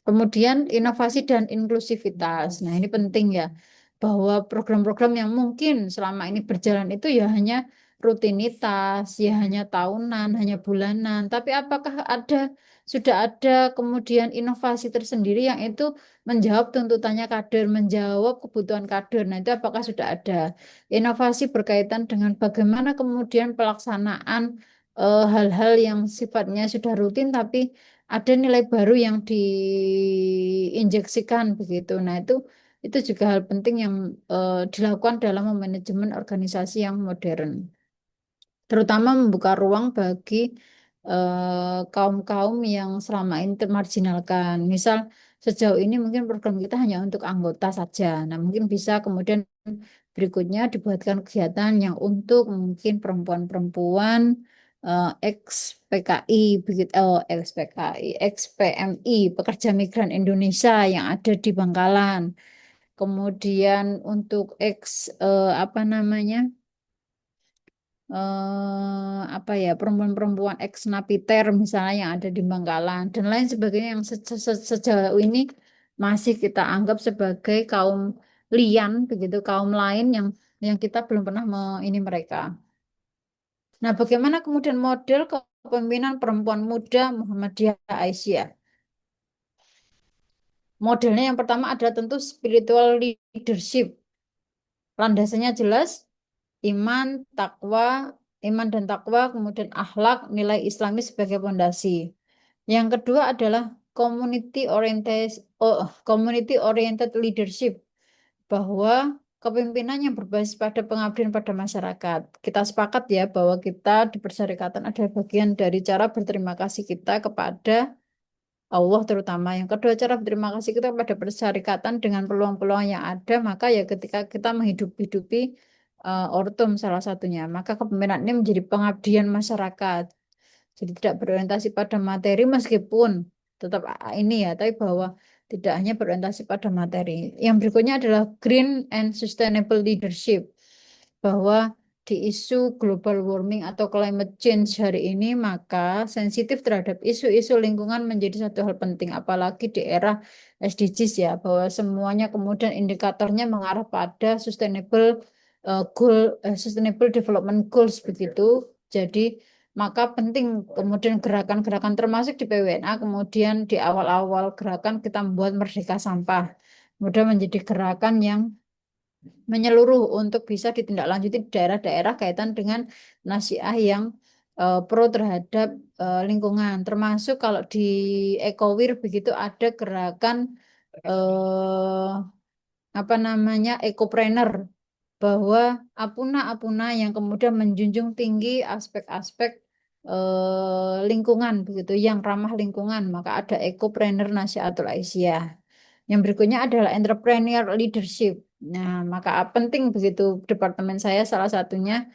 Kemudian inovasi dan inklusivitas. Nah, ini penting ya, bahwa program-program yang mungkin selama ini berjalan itu ya hanya rutinitas, ya hanya tahunan, hanya bulanan. Tapi apakah sudah ada kemudian inovasi tersendiri yang itu menjawab tuntutannya kader, menjawab kebutuhan kader. Nah, itu apakah sudah ada inovasi berkaitan dengan bagaimana kemudian pelaksanaan hal-hal yang sifatnya sudah rutin tapi ada nilai baru yang diinjeksikan begitu. Nah, itu juga hal penting yang dilakukan dalam manajemen organisasi yang modern, terutama membuka ruang bagi kaum-kaum yang selama ini termarginalkan. Misal sejauh ini mungkin program kita hanya untuk anggota saja. Nah, mungkin bisa kemudian berikutnya dibuatkan kegiatan yang untuk mungkin perempuan-perempuan ex PKI begitu ex PKI, ex PMI, pekerja migran Indonesia yang ada di Bangkalan. Kemudian untuk ex apa namanya? apa ya perempuan-perempuan ex Napiter misalnya yang ada di Bangkalan dan lain sebagainya yang sejauh ini masih kita anggap sebagai kaum lian begitu, kaum lain yang kita belum pernah ini mereka. Nah, bagaimana kemudian model kepemimpinan perempuan muda Muhammadiyah Aisyah? Modelnya yang pertama adalah tentu spiritual leadership. Landasannya jelas, iman, takwa, iman dan takwa, kemudian akhlak, nilai Islami sebagai fondasi. Yang kedua adalah community oriented leadership, bahwa kepemimpinan yang berbasis pada pengabdian pada masyarakat. Kita sepakat ya bahwa kita di persyarikatan adalah bagian dari cara berterima kasih kita kepada Allah terutama. Yang kedua, cara berterima kasih kita pada persyarikatan dengan peluang-peluang yang ada, maka ya ketika kita menghidupi Ortum salah satunya, maka kepemimpinan ini menjadi pengabdian masyarakat. Jadi tidak berorientasi pada materi meskipun tetap ini ya, tapi bahwa tidak hanya berorientasi pada materi. Yang berikutnya adalah green and sustainable leadership, bahwa di isu global warming atau climate change hari ini, maka sensitif terhadap isu-isu lingkungan menjadi satu hal penting, apalagi di era SDGs ya, bahwa semuanya kemudian indikatornya mengarah pada sustainable development goals begitu. Jadi maka penting kemudian gerakan-gerakan termasuk di PWNA, kemudian di awal-awal gerakan kita membuat Merdeka Sampah. Kemudian menjadi gerakan yang menyeluruh untuk bisa ditindaklanjuti di daerah-daerah kaitan dengan nasiah yang pro terhadap lingkungan. Termasuk kalau di Ekowir begitu ada gerakan eh, apa namanya ekopreneur, bahwa apuna-apuna yang kemudian menjunjung tinggi aspek-aspek lingkungan begitu yang ramah lingkungan, maka ada ekopreneur Nasyatul Aisyah. Yang berikutnya adalah entrepreneur leadership. Nah, maka penting begitu departemen saya salah satunya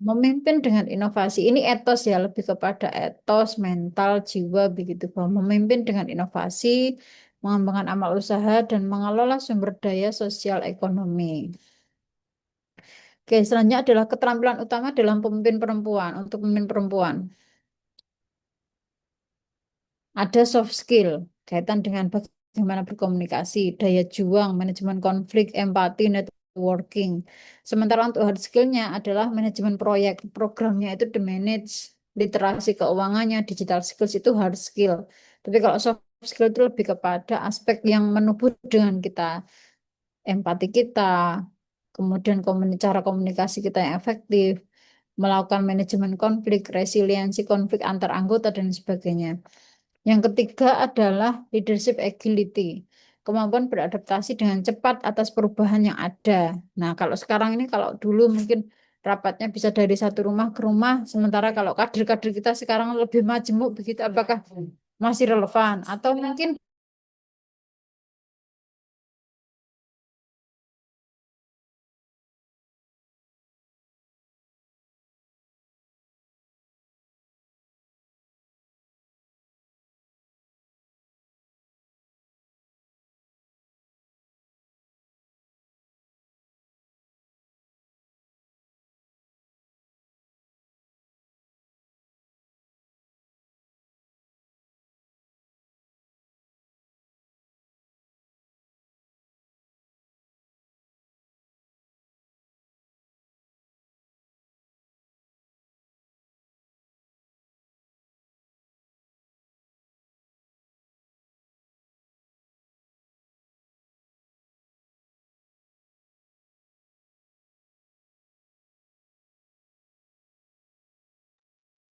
memimpin dengan inovasi. Ini etos ya, lebih kepada etos, mental, jiwa begitu, bahwa memimpin dengan inovasi, mengembangkan amal usaha dan mengelola sumber daya sosial ekonomi. Oke, selanjutnya adalah keterampilan utama dalam pemimpin perempuan. Untuk pemimpin perempuan, ada soft skill, kaitan dengan bagaimana berkomunikasi, daya juang, manajemen konflik, empati, networking. Sementara untuk hard skillnya adalah manajemen proyek, programnya itu di manage, literasi keuangannya, digital skills itu hard skill. Tapi kalau soft skill itu lebih kepada aspek yang menubur dengan kita, empati kita, kemudian cara komunikasi kita yang efektif, melakukan manajemen konflik, resiliensi konflik antar anggota, dan sebagainya. Yang ketiga adalah leadership agility, kemampuan beradaptasi dengan cepat atas perubahan yang ada. Nah, kalau sekarang ini, kalau dulu mungkin rapatnya bisa dari satu rumah ke rumah, sementara kalau kader-kader kita sekarang lebih majemuk begitu, apakah masih relevan? Atau mungkin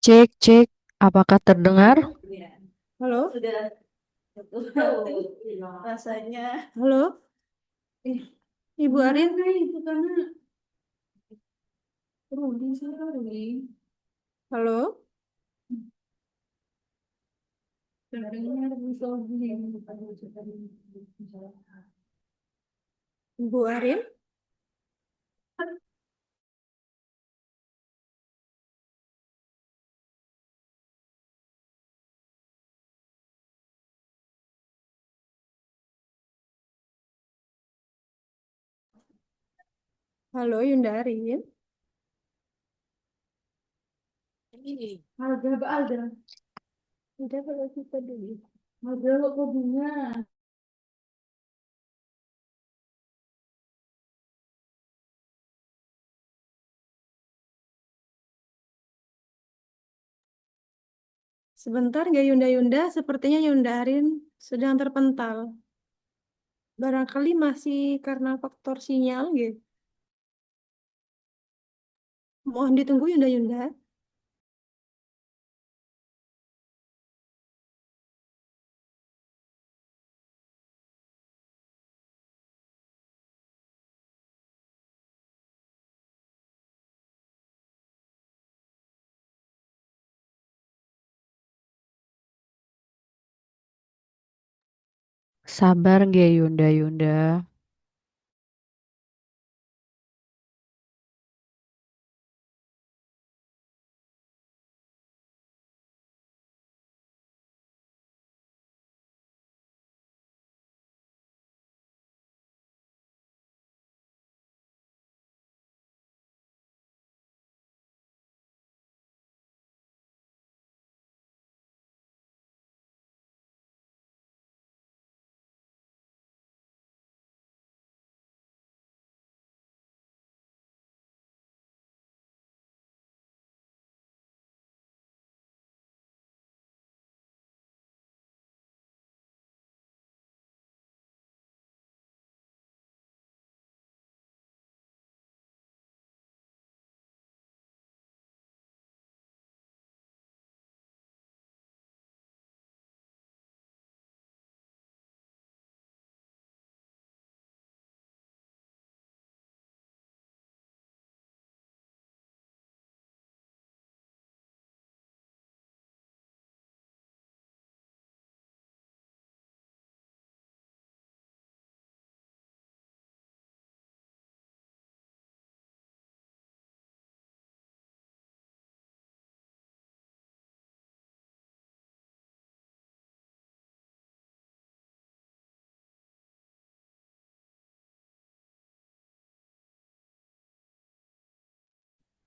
Cek, cek, apakah terdengar? Halo? Rasanya. Halo? Ibu Arin? Halo? Ibu Arin? Halo, Yunda Arin? Udah kalau kita dulu. Sebentar ya Yunda-Yunda, sepertinya Yundarin sedang terpental. Barangkali masih karena faktor sinyal gitu. Mohon ditunggu Yunda-Yunda. Sabar nggih Yunda Yunda.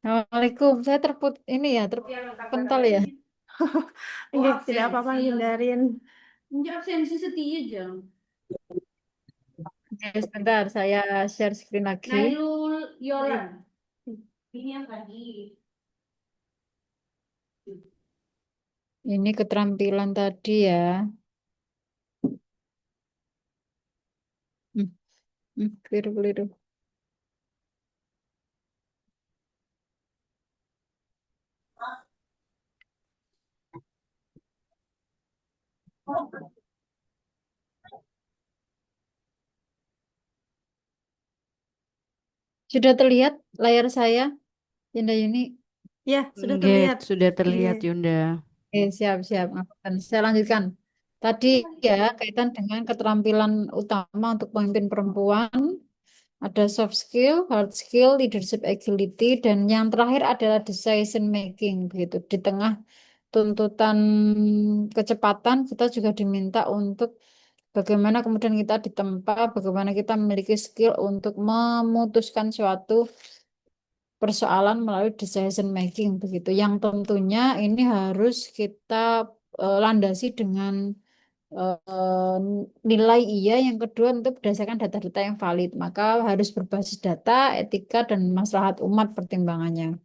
Assalamualaikum. Saya ini ya terpental ya. Enggak, tidak apa-apa Yundarin. Oke, sebentar, saya share screen lagi. Ini keterampilan tadi ya. Hmm, keliru. Sudah terlihat layar saya, Yunda Yuni? Ya, sudah Nggih, terlihat. sudah Iya. terlihat Yunda. Oke, siap. Ngapunten. Saya lanjutkan. Tadi ya, kaitan dengan keterampilan utama untuk pemimpin perempuan. Ada soft skill, hard skill, leadership agility, dan yang terakhir adalah decision making. Begitu. Di tengah tuntutan kecepatan, kita juga diminta untuk bagaimana kemudian kita ditempa, bagaimana kita memiliki skill untuk memutuskan suatu persoalan melalui decision making begitu. Yang tentunya ini harus kita landasi dengan eh, nilai iya. Yang kedua untuk berdasarkan data-data yang valid. Maka harus berbasis data, etika, dan maslahat umat pertimbangannya.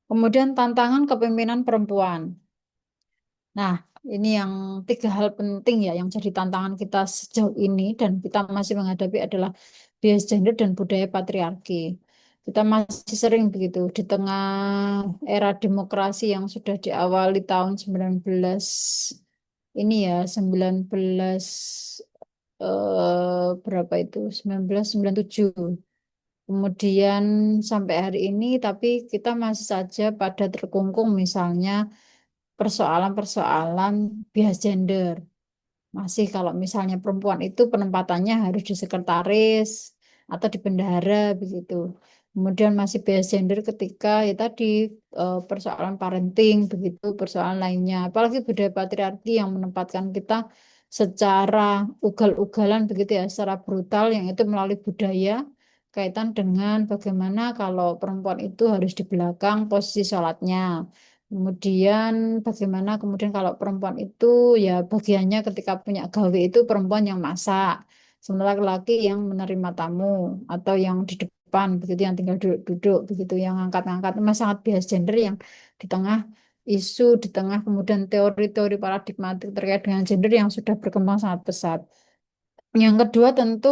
Kemudian tantangan kepemimpinan perempuan. Nah, ini yang tiga hal penting ya yang jadi tantangan kita sejauh ini dan kita masih menghadapi adalah bias gender dan budaya patriarki. Kita masih sering begitu di tengah era demokrasi yang sudah diawali tahun 19 ini ya 19 berapa itu 1997. Kemudian sampai hari ini tapi kita masih saja pada terkungkung misalnya persoalan-persoalan bias gender. Masih kalau misalnya perempuan itu penempatannya harus di sekretaris atau di bendahara begitu. Kemudian masih bias gender ketika ya tadi persoalan parenting begitu, persoalan lainnya. Apalagi budaya patriarki yang menempatkan kita secara ugal-ugalan begitu ya, secara brutal yang itu melalui budaya kaitan dengan bagaimana kalau perempuan itu harus di belakang posisi sholatnya. Kemudian bagaimana kemudian kalau perempuan itu ya bagiannya ketika punya gawe itu perempuan yang masak, sementara laki-laki yang menerima tamu atau yang di depan begitu yang tinggal duduk-duduk begitu yang angkat-angkat memang sangat bias gender yang di tengah isu di tengah kemudian teori-teori paradigmatik terkait dengan gender yang sudah berkembang sangat pesat. Yang kedua tentu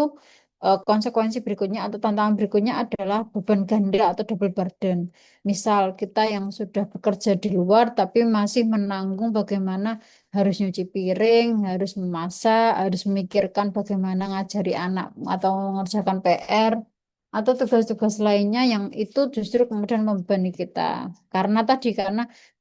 konsekuensi berikutnya atau tantangan berikutnya adalah beban ganda atau double burden. Misal kita yang sudah bekerja di luar tapi masih menanggung bagaimana harus nyuci piring, harus memasak, harus memikirkan bagaimana ngajari anak atau mengerjakan PR atau tugas-tugas lainnya yang itu justru kemudian membebani kita. Karena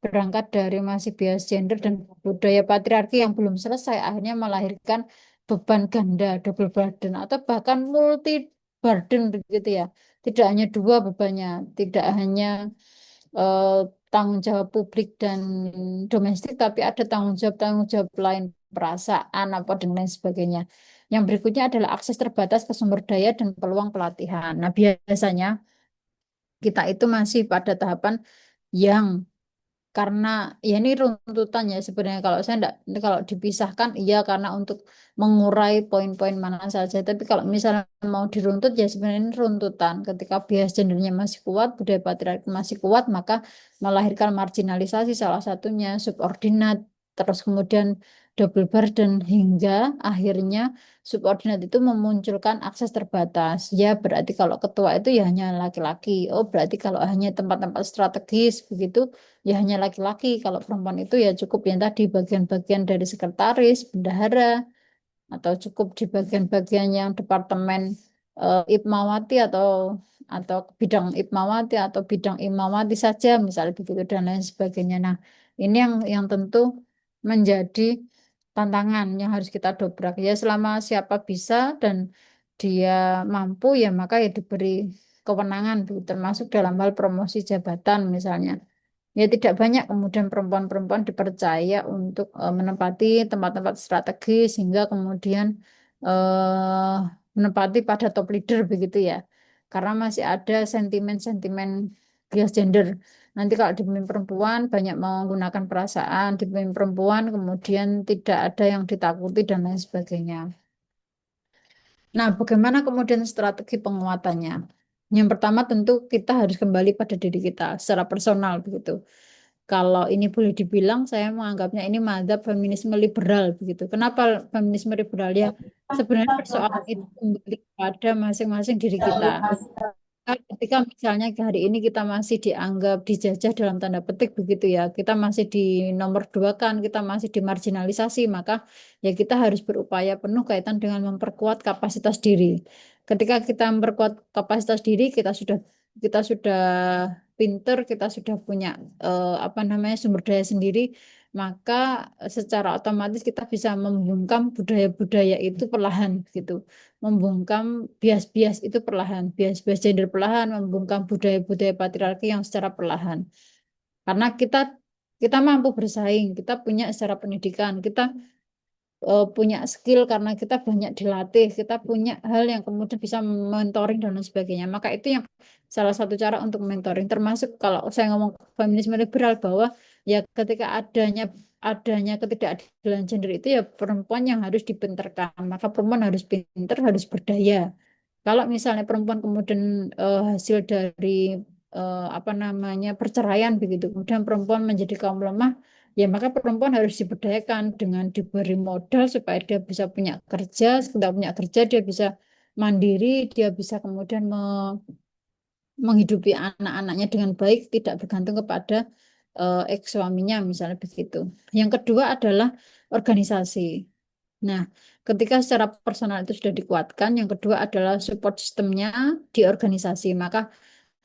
berangkat dari masih bias gender dan budaya patriarki yang belum selesai akhirnya melahirkan beban ganda, double burden, atau bahkan multi burden begitu ya. Tidak hanya dua bebannya, tidak hanya eh, tanggung jawab publik dan domestik, tapi ada tanggung jawab lain, perasaan, apa dan lain sebagainya. Yang berikutnya adalah akses terbatas ke sumber daya dan peluang pelatihan. Nah, biasanya kita itu masih pada tahapan yang karena ya ini runtutan ya sebenarnya kalau saya enggak kalau dipisahkan iya karena untuk mengurai poin-poin mana saja tapi kalau misalnya mau diruntut ya sebenarnya ini runtutan ketika bias gendernya masih kuat budaya patriarki masih kuat maka melahirkan marginalisasi salah satunya subordinat terus kemudian double burden hingga akhirnya subordinat itu memunculkan akses terbatas ya berarti kalau ketua itu ya hanya laki-laki oh berarti kalau hanya tempat-tempat strategis begitu ya hanya laki-laki. Kalau perempuan itu ya cukup yang tadi bagian-bagian dari sekretaris, bendahara, atau cukup di bagian-bagian yang departemen Ipmawati atau bidang Ipmawati atau bidang Imawati saja misalnya begitu dan lain sebagainya. Nah, ini yang tentu menjadi tantangan yang harus kita dobrak. Ya selama siapa bisa dan dia mampu ya maka ya diberi kewenangan begitu, termasuk dalam hal promosi jabatan misalnya. Ya tidak banyak kemudian perempuan-perempuan dipercaya untuk menempati tempat-tempat strategis sehingga kemudian eh, menempati pada top leader begitu ya. Karena masih ada sentimen-sentimen bias gender. Nanti kalau dipimpin perempuan banyak menggunakan perasaan, dipimpin perempuan kemudian tidak ada yang ditakuti dan lain sebagainya. Nah, bagaimana kemudian strategi penguatannya? Yang pertama tentu kita harus kembali pada diri kita secara personal begitu. Kalau ini boleh dibilang, saya menganggapnya ini mazhab feminisme liberal begitu. Kenapa feminisme liberal ya? Sebenarnya persoalan itu kembali pada masing-masing diri kita. Ketika misalnya hari ini kita masih dianggap dijajah dalam tanda petik begitu ya, kita masih di nomor dua kan, kita masih dimarginalisasi, maka ya kita harus berupaya penuh kaitan dengan memperkuat kapasitas diri. Ketika kita memperkuat kapasitas diri, kita sudah pinter, kita sudah punya apa namanya sumber daya sendiri, maka secara otomatis kita bisa membungkam budaya-budaya itu perlahan gitu membungkam bias-bias itu perlahan, bias-bias gender perlahan, membungkam budaya-budaya patriarki yang secara perlahan. Karena kita mampu bersaing, kita punya secara pendidikan, kita punya skill karena kita banyak dilatih, kita punya hal yang kemudian bisa mentoring dan lain sebagainya. Maka itu yang salah satu cara untuk mentoring. Termasuk kalau saya ngomong feminisme liberal bahwa ya ketika adanya ketidakadilan gender itu ya perempuan yang harus dipinterkan. Maka perempuan harus pinter, harus berdaya. Kalau misalnya perempuan kemudian hasil dari apa namanya perceraian begitu, kemudian perempuan menjadi kaum lemah, ya maka perempuan harus diberdayakan dengan diberi modal supaya dia bisa punya kerja, setelah punya kerja dia bisa mandiri, dia bisa kemudian menghidupi anak-anaknya dengan baik, tidak bergantung kepada ex suaminya misalnya begitu. Yang kedua adalah organisasi. Nah, ketika secara personal itu sudah dikuatkan, yang kedua adalah support sistemnya di organisasi. Maka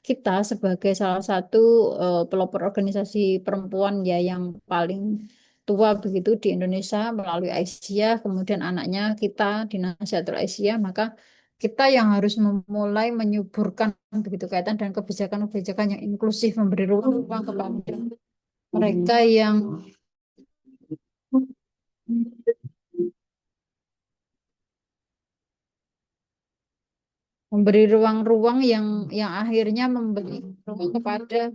kita sebagai salah satu pelopor organisasi perempuan ya yang paling tua begitu di Indonesia melalui Aisyah, kemudian anaknya kita di Nasihatul Aisyah, maka kita yang harus memulai menyuburkan begitu kaitan dan kebijakan-kebijakan yang inklusif, memberi ruang kepada mereka yang memberi ruang-ruang yang akhirnya memberi ruang kepada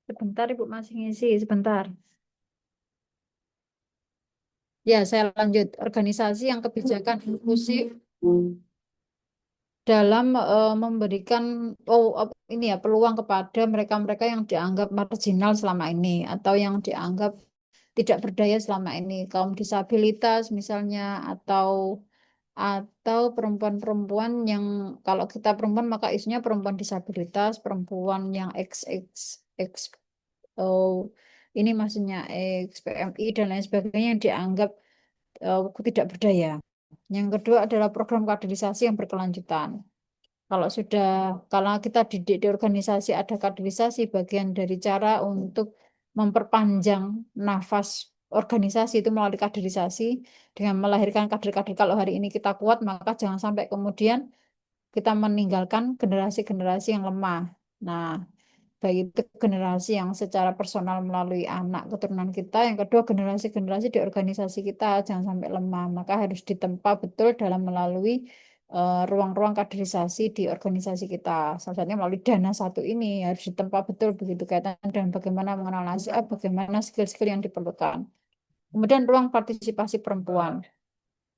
sebentar Ibu masih ngisi sebentar. Ya, saya lanjut. Organisasi yang kebijakan inklusif dalam memberikan ini ya peluang kepada mereka-mereka yang dianggap marginal selama ini atau yang dianggap tidak berdaya selama ini, kaum disabilitas misalnya atau perempuan-perempuan yang kalau kita perempuan maka isunya perempuan disabilitas, perempuan yang X oh, ini maksudnya PMI dan lain sebagainya yang dianggap tidak berdaya. Yang kedua adalah program kaderisasi yang berkelanjutan. Kalau sudah, kalau kita didik di organisasi ada kaderisasi, bagian dari cara untuk memperpanjang nafas organisasi itu melalui kaderisasi dengan melahirkan kader-kader. Kalau hari ini kita kuat, maka jangan sampai kemudian kita meninggalkan generasi-generasi yang lemah. Nah, baik itu generasi yang secara personal melalui anak keturunan kita, yang kedua generasi-generasi di organisasi kita jangan sampai lemah, maka harus ditempa betul dalam melalui ruang-ruang kaderisasi di organisasi kita. Salah satunya melalui dana satu ini harus ditempa betul begitu kaitan dengan bagaimana mengenal nasihat, bagaimana skill-skill yang diperlukan. Kemudian ruang partisipasi perempuan.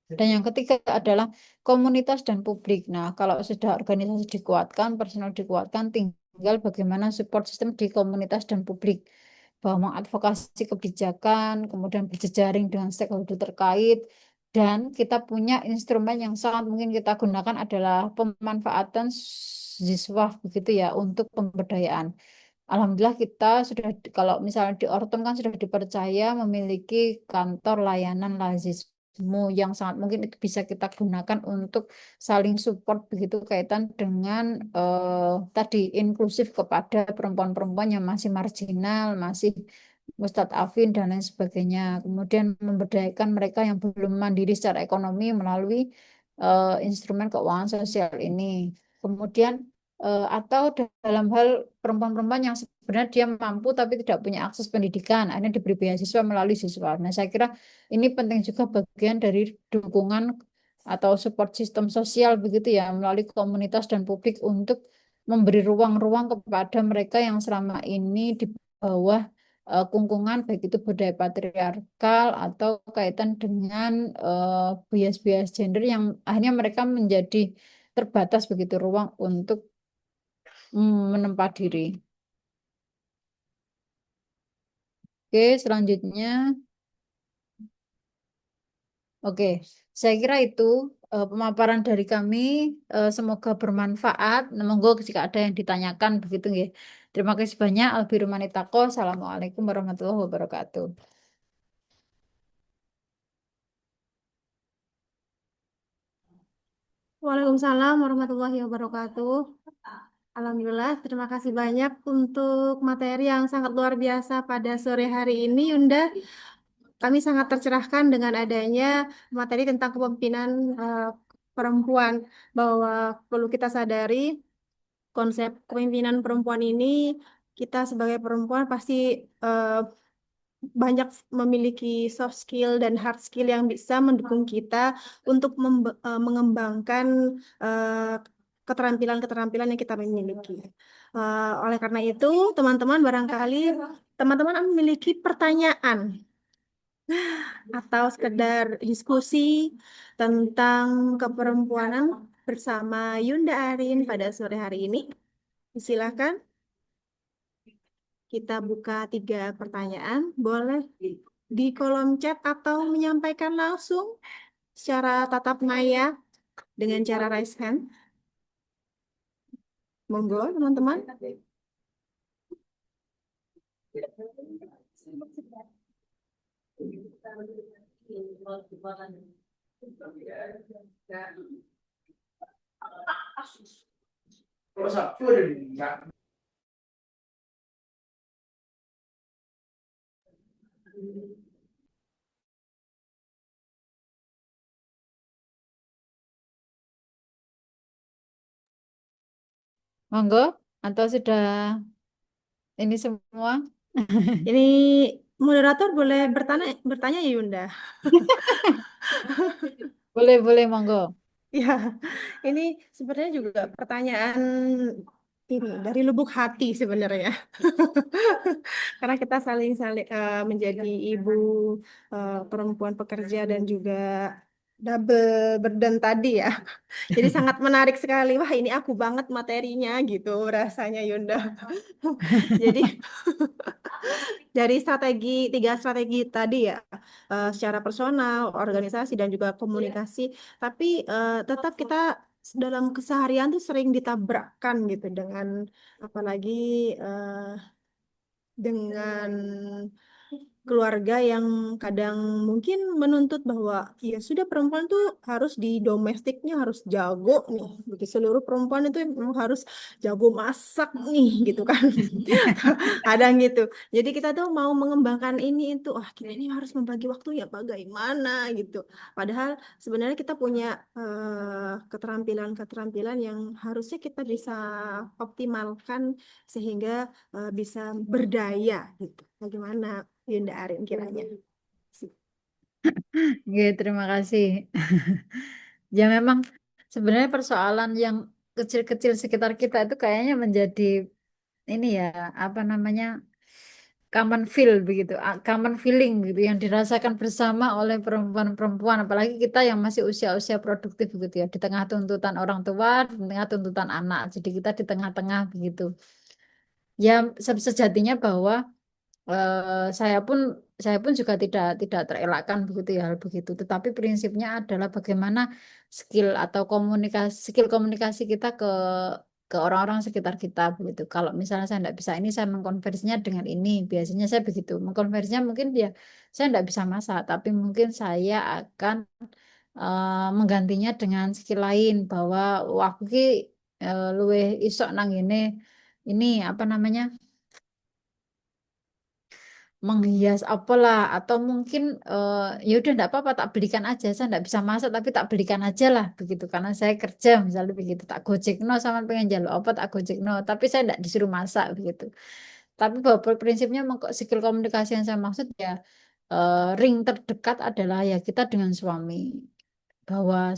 Dan yang ketiga adalah komunitas dan publik. Nah, kalau sudah organisasi dikuatkan, personal dikuatkan, tinggal bagaimana support system di komunitas dan publik. Bahwa mengadvokasi kebijakan, kemudian berjejaring dengan stakeholder terkait, dan kita punya instrumen yang sangat mungkin kita gunakan adalah pemanfaatan siswa begitu ya untuk pemberdayaan. Alhamdulillah kita sudah, kalau misalnya di Orton kan sudah dipercaya memiliki kantor layanan lazismu yang sangat mungkin itu bisa kita gunakan untuk saling support begitu kaitan dengan tadi inklusif kepada perempuan-perempuan yang masih marginal, masih mustadafin dan lain sebagainya. Kemudian memberdayakan mereka yang belum mandiri secara ekonomi melalui instrumen keuangan sosial ini. Kemudian atau dalam hal perempuan-perempuan yang sebenarnya dia mampu tapi tidak punya akses pendidikan, akhirnya diberi beasiswa melalui siswa. Nah, saya kira ini penting juga bagian dari dukungan atau support sistem sosial begitu ya, melalui komunitas dan publik untuk memberi ruang-ruang kepada mereka yang selama ini di bawah kungkungan baik itu budaya patriarkal atau kaitan dengan bias-bias gender yang akhirnya mereka menjadi terbatas begitu ruang untuk menempa diri. Oke, selanjutnya. Oke, saya kira itu pemaparan dari kami. Semoga bermanfaat. Nah, monggo jika ada yang ditanyakan begitu ya. Terima kasih banyak. Albirumanitako. Assalamualaikum warahmatullahi wabarakatuh. Waalaikumsalam warahmatullahi wabarakatuh. Alhamdulillah, terima kasih banyak untuk materi yang sangat luar biasa pada sore hari ini, Yunda. Kami sangat tercerahkan dengan adanya materi tentang kepemimpinan perempuan, bahwa perlu kita sadari konsep kepemimpinan perempuan ini, kita sebagai perempuan pasti eh, banyak memiliki soft skill dan hard skill yang bisa mendukung kita untuk mengembangkan eh, keterampilan-keterampilan yang kita miliki. Oleh karena itu, teman-teman barangkali teman-teman memiliki pertanyaan atau sekedar diskusi tentang keperempuanan bersama Yunda Arin pada sore hari ini. Silakan kita buka 3 pertanyaan. Boleh di kolom chat atau menyampaikan langsung secara tatap maya dengan cara raise hand. Monggo, teman-teman. Monggo, atau sudah ini semua? Ini moderator boleh bertanya bertanya ya Yunda. Boleh, boleh, monggo. Ya, ini sebenarnya juga pertanyaan ini dari lubuk hati sebenarnya. Karena kita saling-saling menjadi ibu perempuan pekerja dan juga double burden tadi ya. Jadi sangat menarik sekali. Wah, ini aku banget materinya gitu rasanya Yunda. Jadi dari tiga strategi tadi ya, secara personal, organisasi dan juga komunikasi, tapi tetap kita dalam keseharian tuh sering ditabrakkan gitu dengan apalagi dengan keluarga yang kadang mungkin menuntut bahwa ya sudah perempuan tuh harus di domestiknya harus jago nih. Bagi seluruh perempuan itu memang harus jago masak nih gitu kan. Kadang gitu. Jadi kita tuh mau mengembangkan ini itu, wah kita ini harus membagi waktunya bagaimana gitu. Padahal sebenarnya kita punya keterampilan-keterampilan yang harusnya kita bisa optimalkan sehingga bisa berdaya gitu. Bagaimana Yunda Arin kiranya? Oke, terima kasih. Ya memang sebenarnya persoalan yang kecil-kecil sekitar kita itu kayaknya menjadi ini ya, apa namanya, common feel begitu, common feeling gitu yang dirasakan bersama oleh perempuan-perempuan, apalagi kita yang masih usia-usia produktif begitu ya, di tengah tuntutan orang tua, di tengah tuntutan anak. Jadi kita di tengah-tengah begitu. Ya sejatinya bahwa saya pun juga tidak terelakkan begitu ya hal begitu. Tetapi prinsipnya adalah bagaimana skill komunikasi kita ke orang-orang sekitar kita begitu. Kalau misalnya saya tidak bisa ini, saya mengkonversinya dengan ini. Biasanya saya begitu. Mengkonversinya mungkin ya saya tidak bisa masak, tapi mungkin saya akan menggantinya dengan skill lain bahwa wah aku ki luwih isok nang ini apa namanya, menghias apalah, atau mungkin ya udah enggak apa-apa tak belikan aja, saya enggak bisa masak tapi tak belikan aja lah begitu, karena saya kerja misalnya begitu, tak gojekno sama pengen jalur apa tak gojekno tapi saya enggak disuruh masak begitu. Tapi bahwa prinsipnya skill komunikasi yang saya maksud ya ring terdekat adalah ya kita dengan suami, bahwa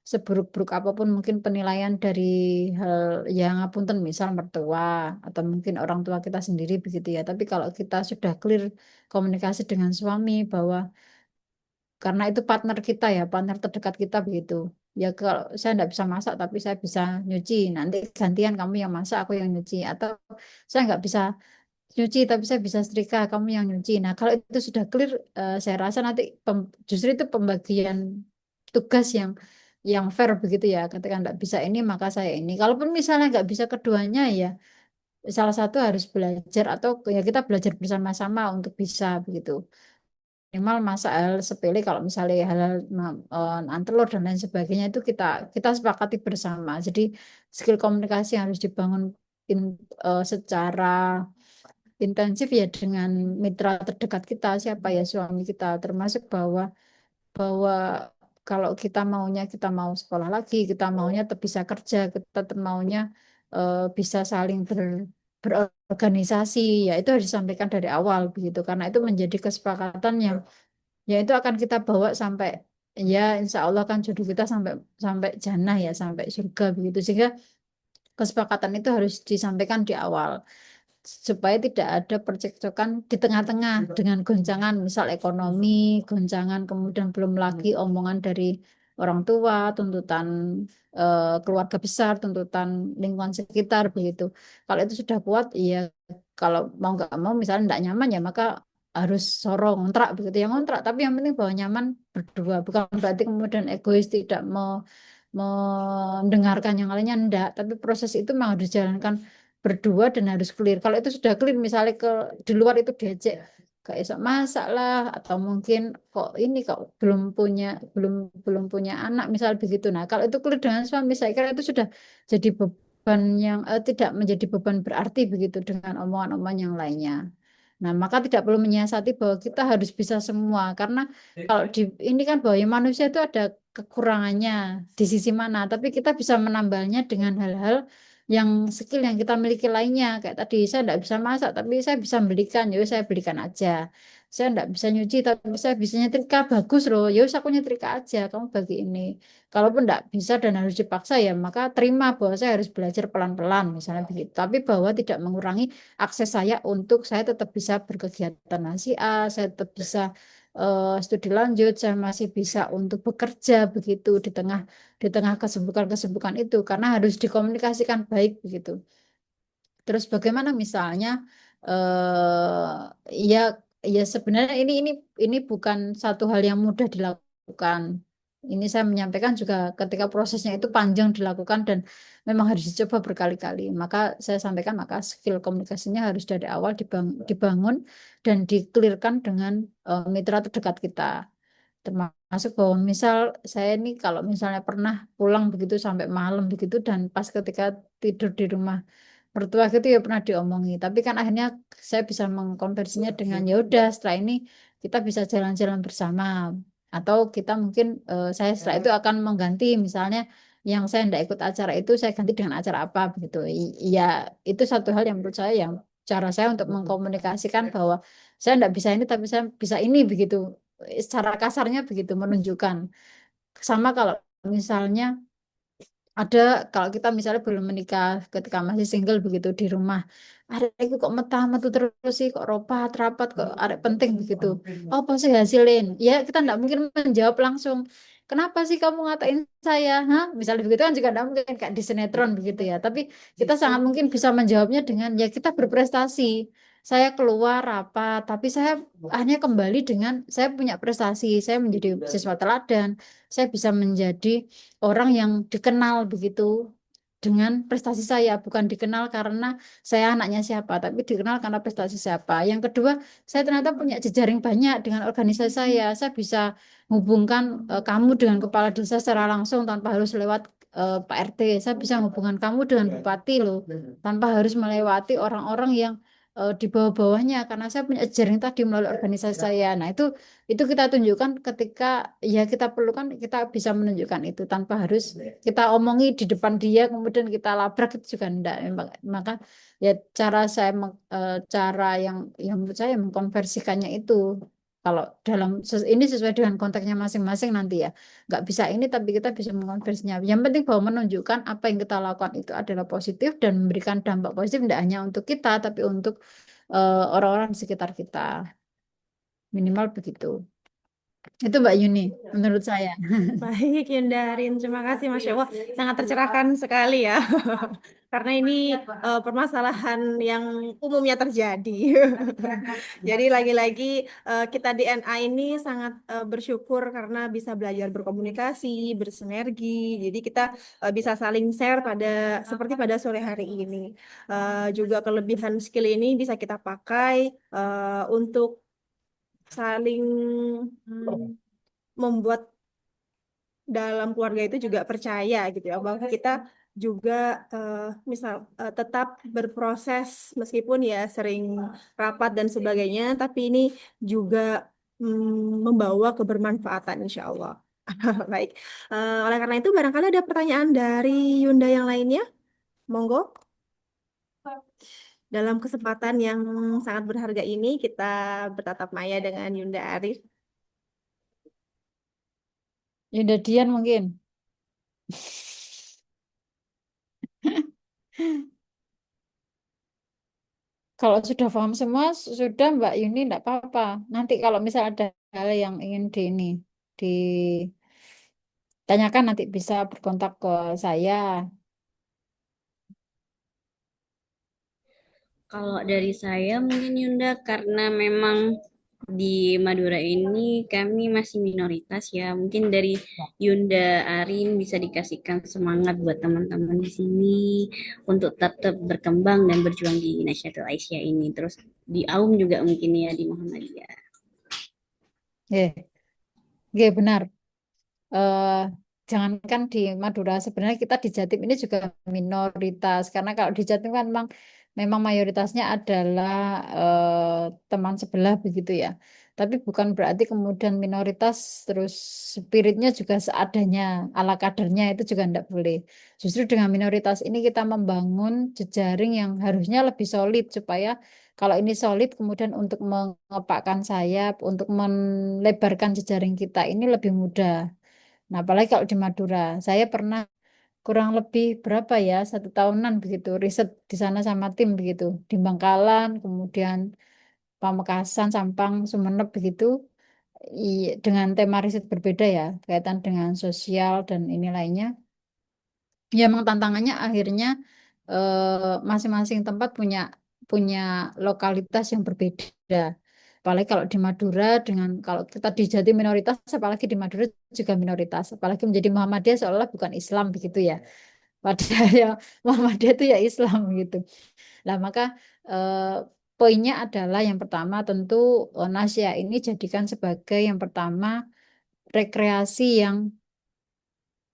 seburuk-buruk apapun mungkin penilaian dari hal yang ngapunten misal mertua atau mungkin orang tua kita sendiri begitu ya, tapi kalau kita sudah clear komunikasi dengan suami bahwa karena itu partner kita ya, partner terdekat kita begitu ya, kalau saya tidak bisa masak tapi saya bisa nyuci, nanti gantian kamu yang masak aku yang nyuci, atau saya nggak bisa nyuci tapi saya bisa setrika kamu yang nyuci. Nah kalau itu sudah clear, saya rasa nanti justru itu pembagian tugas yang fair begitu ya, ketika nggak bisa ini maka saya ini, kalaupun misalnya nggak bisa keduanya ya salah satu harus belajar, atau ya kita belajar bersama-sama untuk bisa begitu, minimal masak hal sepele, kalau misalnya hal-hal telur dan lain sebagainya itu kita kita sepakati bersama. Jadi skill komunikasi yang harus dibangun secara intensif ya dengan mitra terdekat kita, siapa ya, suami kita, termasuk bahwa bahwa kalau kita mau sekolah lagi, kita maunya tetap bisa kerja, kita tetap maunya bisa saling berorganisasi, ya itu harus disampaikan dari awal begitu, karena itu menjadi kesepakatan yang ya itu akan kita bawa sampai ya insya Allah kan jodoh kita sampai sampai jannah ya, sampai surga begitu, sehingga kesepakatan itu harus disampaikan di awal supaya tidak ada percekcokan di tengah-tengah dengan goncangan misal ekonomi, goncangan kemudian belum lagi omongan dari orang tua, tuntutan keluarga besar, tuntutan lingkungan sekitar begitu. Kalau itu sudah kuat, iya, kalau mau nggak mau misalnya tidak nyaman ya maka harus sorong ngontrak begitu ya, ngontrak, tapi yang penting bahwa nyaman berdua, bukan berarti kemudian egois tidak mau mendengarkan yang lainnya, enggak, tapi proses itu memang harus dijalankan berdua dan harus clear. Kalau itu sudah clear, misalnya di luar itu diajak gak esok masak lah, atau mungkin kok ini kok belum belum punya anak misal begitu. Nah kalau itu clear dengan suami, saya kira itu sudah jadi beban yang tidak menjadi beban berarti begitu dengan omongan-omongan yang lainnya. Nah, maka tidak perlu menyiasati bahwa kita harus bisa semua, karena kalau ini kan bahwa ya manusia itu ada kekurangannya di sisi mana, tapi kita bisa menambahnya dengan hal-hal yang skill yang kita miliki lainnya. Kayak tadi saya tidak bisa masak, tapi saya bisa belikan, ya saya belikan aja. Saya tidak bisa nyuci, tapi saya bisa nyetrika, bagus loh. Ya wis aku nyetrika aja, kamu bagi ini. Kalaupun tidak bisa dan harus dipaksa ya, maka terima bahwa saya harus belajar pelan-pelan, misalnya begitu. Tapi bahwa tidak mengurangi akses saya untuk saya tetap bisa berkegiatan nasi A, saya tetap bisa studi lanjut, saya masih bisa untuk bekerja begitu di tengah kesibukan-kesibukan itu karena harus dikomunikasikan baik begitu. Terus bagaimana misalnya ya ya sebenarnya ini bukan satu hal yang mudah dilakukan. Ini saya menyampaikan juga ketika prosesnya itu panjang dilakukan dan memang harus dicoba berkali-kali. Maka saya sampaikan maka skill komunikasinya harus dari awal dibangun dan dikelirkan dengan mitra terdekat kita. Termasuk bahwa misal saya ini kalau misalnya pernah pulang begitu sampai malam begitu dan pas ketika tidur di rumah mertua gitu ya pernah diomongi. Tapi kan akhirnya saya bisa mengkonversinya dengan ya udah setelah ini kita bisa jalan-jalan bersama atau kita mungkin saya setelah itu akan mengganti misalnya yang saya tidak ikut acara itu saya ganti dengan acara apa begitu. Ya itu satu hal yang menurut saya yang cara saya untuk mengkomunikasikan bahwa saya tidak bisa ini tapi saya bisa ini begitu. Secara kasarnya begitu menunjukkan. Sama kalau misalnya ada kalau kita misalnya belum menikah ketika masih single begitu di rumah ada itu kok metah-metu terus sih kok rapat kok ada penting begitu oh pasti hasilin ya kita tidak mungkin menjawab langsung kenapa sih kamu ngatain saya Hah? Misalnya begitu kan juga tidak mungkin kayak di sinetron begitu ya tapi kita sangat mungkin bisa menjawabnya dengan ya kita berprestasi saya keluar rapat tapi saya hanya kembali dengan saya punya prestasi saya menjadi siswa teladan saya bisa menjadi orang yang dikenal begitu dengan prestasi saya, bukan dikenal karena saya anaknya siapa, tapi dikenal karena prestasi siapa. Yang kedua, saya ternyata punya jejaring banyak dengan organisasi saya. Saya bisa menghubungkan kamu dengan kepala desa secara langsung tanpa harus lewat Pak RT. Saya bisa menghubungkan kamu dengan bupati loh, tanpa harus melewati orang-orang yang di bawah-bawahnya karena saya punya jejaring tadi melalui organisasi saya. Nah, itu kita tunjukkan ketika ya kita perlukan kita bisa menunjukkan itu tanpa harus kita omongi di depan dia kemudian kita labrak itu juga enggak. Maka ya cara yang menurut saya mengkonversikannya itu kalau ini sesuai dengan konteksnya masing-masing nanti ya nggak bisa ini tapi kita bisa mengkonversinya yang penting bahwa menunjukkan apa yang kita lakukan itu adalah positif dan memberikan dampak positif tidak hanya untuk kita tapi untuk orang-orang di sekitar kita minimal begitu. Itu Mbak Yuni, menurut saya. Baik, Yundarin. Terima kasih, Masya Allah. Sangat tercerahkan sekali ya. Karena ini permasalahan yang umumnya terjadi. Jadi lagi-lagi kita di NA ini sangat bersyukur karena bisa belajar berkomunikasi, bersinergi. Jadi kita bisa saling share seperti pada sore hari ini. Juga kelebihan skill ini bisa kita pakai untuk saling membuat dalam keluarga itu juga percaya gitu ya bahwa kita juga tetap berproses meskipun ya sering rapat dan sebagainya tapi ini juga membawa kebermanfaatan insya Allah. Baik. Oleh karena itu barangkali ada pertanyaan dari Yunda yang lainnya, monggo. Dalam kesempatan yang sangat berharga ini kita bertatap maya dengan Yunda Arif. Yunda Dian mungkin. Kalau sudah paham semua, sudah Mbak Yuni enggak apa-apa. Nanti kalau misal ada hal yang ingin ditanyakan nanti bisa berkontak ke saya. Kalau dari saya mungkin Yunda karena memang di Madura ini kami masih minoritas ya. Mungkin dari Yunda Arin bisa dikasihkan semangat buat teman-teman di sini untuk tetap berkembang dan berjuang di Nasyidul Aisyah ini. Terus di Aum juga mungkin ya di Muhammadiyah. Benar. eh Jangankan di Madura, sebenarnya kita di Jatim ini juga minoritas. Karena kalau di Jatim kan memang memang mayoritasnya adalah teman sebelah begitu ya. Tapi bukan berarti kemudian minoritas terus spiritnya juga seadanya, ala kadernya itu juga tidak boleh. Justru dengan minoritas ini kita membangun jejaring yang harusnya lebih solid supaya kalau ini solid kemudian untuk mengepakkan sayap, untuk melebarkan jejaring kita ini lebih mudah. Nah, apalagi kalau di Madura, saya pernah kurang lebih berapa ya 1 tahunan begitu riset di sana sama tim begitu di Bangkalan, kemudian Pamekasan, Sampang, Sumeneb begitu dengan tema riset berbeda ya kaitan dengan sosial dan ini lainnya. Ya, memang tantangannya akhirnya masing-masing tempat punya punya lokalitas yang berbeda. Apalagi kalau di Madura dengan kalau kita di Jatim minoritas, apalagi di Madura juga minoritas. Apalagi menjadi Muhammadiyah seolah bukan Islam begitu ya. Padahal ya Muhammadiyah itu ya Islam gitu. Nah, maka eh, poinnya adalah yang pertama tentu Nasya ini jadikan sebagai yang pertama rekreasi yang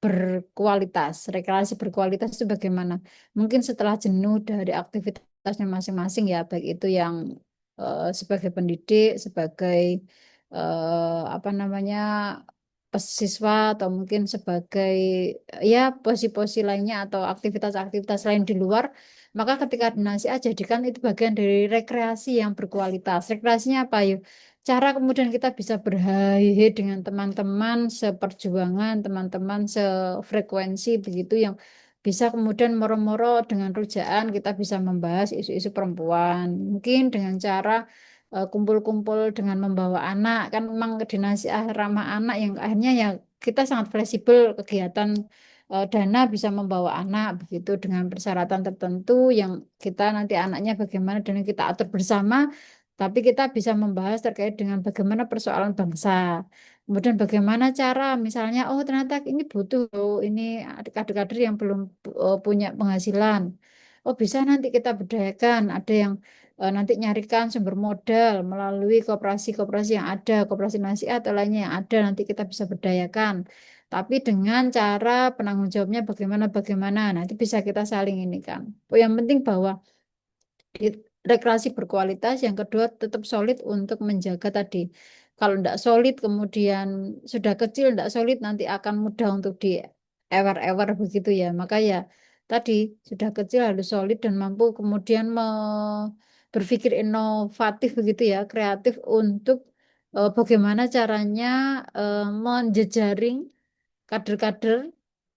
berkualitas. Rekreasi berkualitas itu bagaimana? Mungkin setelah jenuh dari aktivitasnya masing-masing ya, baik itu yang sebagai pendidik, sebagai apa namanya siswa atau mungkin sebagai ya posisi-posisi lainnya atau aktivitas-aktivitas lain di luar, maka ketika di Nasiah jadikan itu bagian dari rekreasi yang berkualitas. Rekreasinya apa yuk? Cara kemudian kita bisa berhahi dengan teman-teman seperjuangan, teman-teman sefrekuensi begitu yang bisa kemudian moro-moro dengan rujaan kita bisa membahas isu-isu perempuan. Mungkin dengan cara kumpul-kumpul dengan membawa anak kan memang ke dinasti ramah anak yang akhirnya ya kita sangat fleksibel kegiatan dana bisa membawa anak begitu dengan persyaratan tertentu yang kita nanti anaknya bagaimana dan kita atur bersama tapi kita bisa membahas terkait dengan bagaimana persoalan bangsa. Kemudian bagaimana cara misalnya oh ternyata ini butuh loh, ini kader-kader yang belum punya penghasilan. Oh bisa nanti kita berdayakan ada yang nanti nyarikan sumber modal melalui koperasi-koperasi yang ada, koperasi nasihat atau lainnya yang ada, nanti kita bisa berdayakan. Tapi dengan cara penanggung jawabnya bagaimana. Nah, itu bisa kita saling ini kan. Oh, yang penting bahwa rekreasi berkualitas, yang kedua tetap solid untuk menjaga tadi. Kalau tidak solid, kemudian sudah kecil, tidak solid, nanti akan mudah untuk di ewer-ewer begitu ya. Maka ya tadi sudah kecil harus solid dan mampu kemudian berpikir inovatif begitu ya, kreatif untuk bagaimana caranya menjejaring kader-kader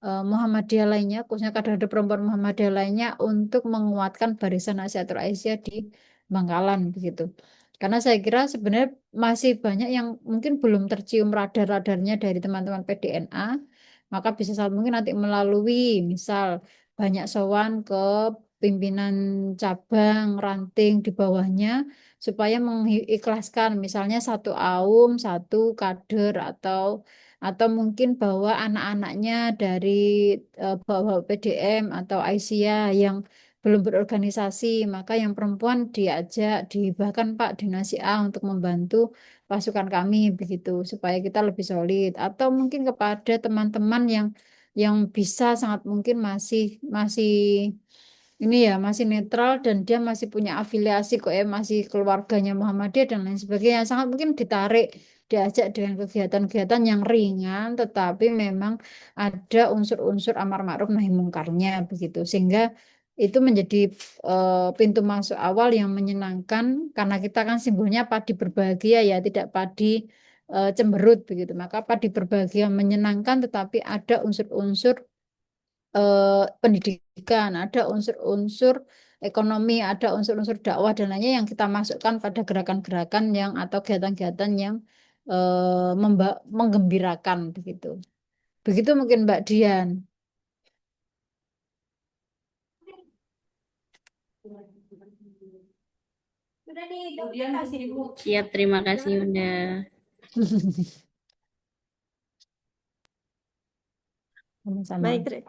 Muhammadiyah lainnya, khususnya kader-kader perempuan Muhammadiyah lainnya untuk menguatkan barisan Nahdlatul Aisyah di Bangkalan begitu. Karena saya kira sebenarnya masih banyak yang mungkin belum tercium radar-radarnya dari teman-teman PDNA, maka bisa saat mungkin nanti melalui misal banyak sowan ke pimpinan cabang, ranting di bawahnya supaya mengikhlaskan misalnya satu aum, satu kader atau mungkin bawa anak-anaknya dari bawa PDM atau Aisyah yang belum berorganisasi, maka yang perempuan diajak, bahkan Pak Dinasi A untuk membantu pasukan kami begitu supaya kita lebih solid. Atau mungkin kepada teman-teman yang bisa sangat mungkin masih masih ini ya masih netral dan dia masih punya afiliasi kok ya masih keluarganya Muhammadiyah dan lain sebagainya sangat mungkin ditarik diajak dengan kegiatan-kegiatan yang ringan tetapi memang ada unsur-unsur amar ma'ruf nahi mungkarnya begitu sehingga itu menjadi pintu masuk awal yang menyenangkan karena kita kan simbolnya padi berbahagia ya tidak padi cemberut begitu maka padi berbahagia menyenangkan tetapi ada unsur-unsur pendidikan, ada unsur-unsur ekonomi, ada unsur-unsur dakwah dan lainnya yang kita masukkan pada gerakan-gerakan yang atau kegiatan-kegiatan yang menggembirakan begitu. Begitu mungkin Mbak Dian. Siap, terima kasih Yunda. Sama-sama. Baik,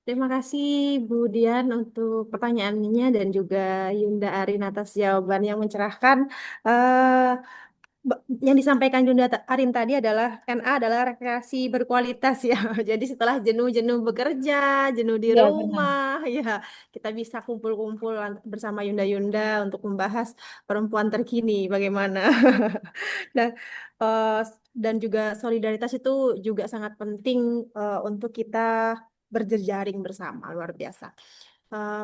terima kasih Bu Dian untuk pertanyaannya dan juga Yunda Arin atas jawaban yang mencerahkan. Eh, yang disampaikan Yunda Arin tadi adalah NA adalah rekreasi berkualitas ya. Jadi setelah jenuh-jenuh bekerja, jenuh di Iya, benar. rumah, ya kita bisa kumpul-kumpul bersama Yunda-Yunda untuk membahas perempuan terkini bagaimana. Dan eh, dan juga solidaritas itu juga sangat penting untuk kita berjejaring bersama, luar biasa.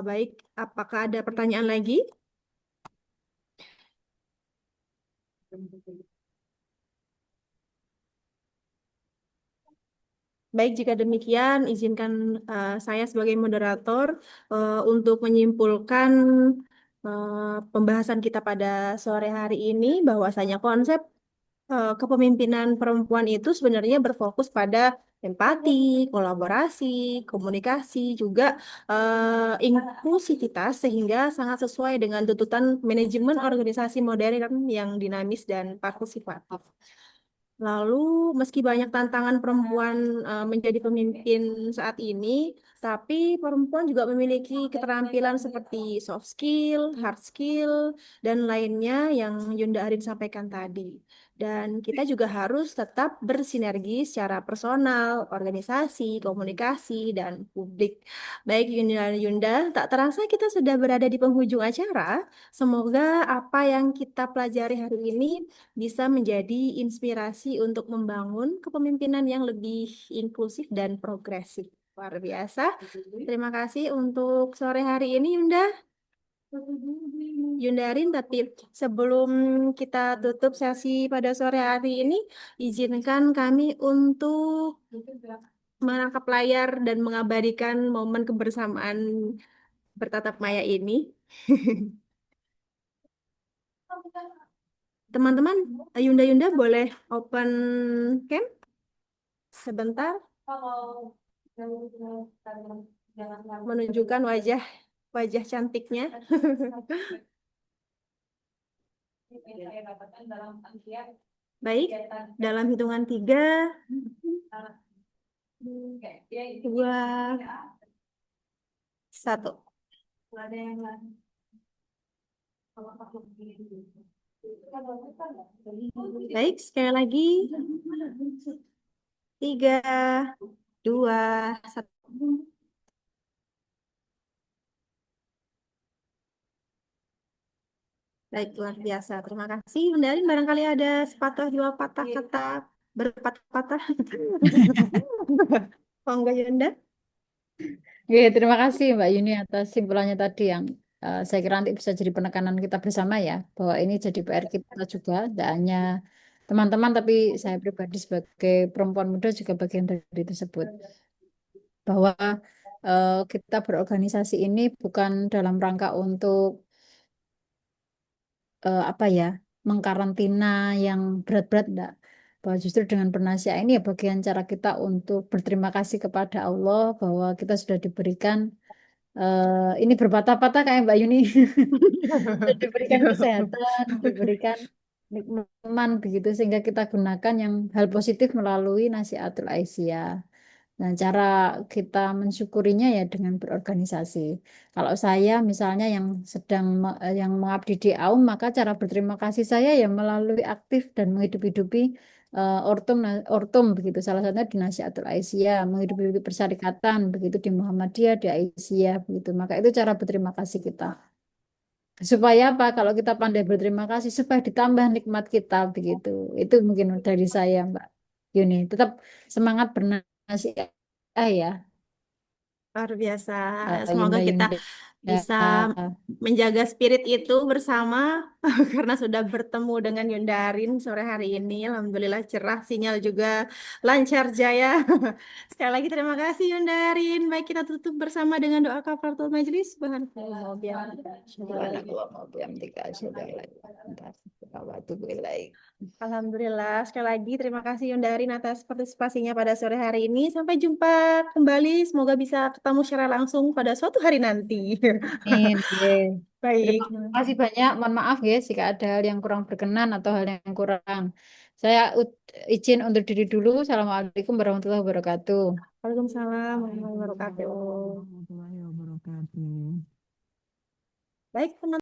Baik, apakah ada pertanyaan lagi? Baik, jika demikian, izinkan saya sebagai moderator untuk menyimpulkan pembahasan kita pada sore hari ini, bahwasanya konsep kepemimpinan perempuan itu sebenarnya berfokus pada empati, kolaborasi, komunikasi, juga inklusivitas, sehingga sangat sesuai dengan tuntutan manajemen organisasi modern yang dinamis dan partisipatif. Lalu, meski banyak tantangan perempuan menjadi pemimpin saat ini, tapi perempuan juga memiliki keterampilan seperti soft skill, hard skill, dan lainnya yang Yunda Arin sampaikan tadi. Dan kita juga harus tetap bersinergi secara personal, organisasi, komunikasi, dan publik. Baik Yunda dan Yunda, tak terasa kita sudah berada di penghujung acara. Semoga apa yang kita pelajari hari ini bisa menjadi inspirasi untuk membangun kepemimpinan yang lebih inklusif dan progresif. Luar biasa. Terima kasih untuk sore hari ini, Yunda. Yundarin, tapi sebelum kita tutup sesi pada sore hari ini, izinkan kami untuk menangkap layar dan mengabadikan momen kebersamaan bertatap maya ini. Teman-teman, Yunda-Yunda boleh open cam sebentar menunjukkan wajah wajah cantiknya. Baik, dalam hitungan 3, 2, 1. Baik, sekali lagi. 3, 2, 1. Baik, luar biasa. Terima kasih. Undarin, barangkali ada sepatah dua patah kata berpatah-patah. Monggo Yunda. Oke, terima kasih Mbak Yuni atas simpulannya tadi yang saya kira nanti bisa jadi penekanan kita bersama ya, bahwa ini jadi PR kita juga, tidak hanya teman-teman, tapi saya pribadi sebagai perempuan muda juga bagian dari tersebut. Bahwa kita berorganisasi ini bukan dalam rangka untuk apa ya, mengkarantina yang berat-berat, enggak. Bahwa justru dengan bernasya ini ya bagian cara kita untuk berterima kasih kepada Allah bahwa kita sudah diberikan ini berpatah-patah kayak Mbak Yuni. Sudah diberikan kesehatan, diberikan nikmat begitu sehingga kita gunakan yang hal positif melalui nasihatul aisyah. Nah, cara kita mensyukurinya ya dengan berorganisasi. Kalau saya misalnya yang sedang yang mengabdi di AUM, maka cara berterima kasih saya ya melalui aktif dan menghidup-hidupi Ortum begitu. Salah satunya di Nasihatul Aisyah, menghidup-hidupi persyarikatan begitu di Muhammadiyah, di Aisyah begitu. Maka itu cara berterima kasih kita. Supaya apa? Kalau kita pandai berterima kasih, supaya ditambah nikmat kita begitu. Itu mungkin dari saya, Mbak Yuni. Tetap semangat bernasihat ya, Luar biasa. Semoga Yunda kita Yunda. bisa menjaga spirit itu bersama karena sudah bertemu dengan Yundarin sore hari ini. Alhamdulillah cerah, sinyal juga lancar jaya. Sekali lagi terima kasih Yundarin. Baik, kita tutup bersama dengan doa kafaratul majelis. Subhanallah wa bihamdihi. Subhanallah wa bihamdika asyhadu an la ilaha illa anta wa atubu ilaik. Alhamdulillah, sekali lagi terima kasih Yundarin atas partisipasinya pada sore hari ini. Sampai jumpa kembali. Semoga bisa ketemu secara langsung pada suatu hari nanti. Amin. Nggih. Baik. Terima kasih banyak. Mohon maaf ya jika ada hal yang kurang berkenan atau hal yang kurang. Saya izin undur diri dulu. Assalamualaikum warahmatullahi wabarakatuh. Waalaikumsalam warahmatullahi wabarakatuh. Warahmatullahi wabarakatuh. Baik, teman.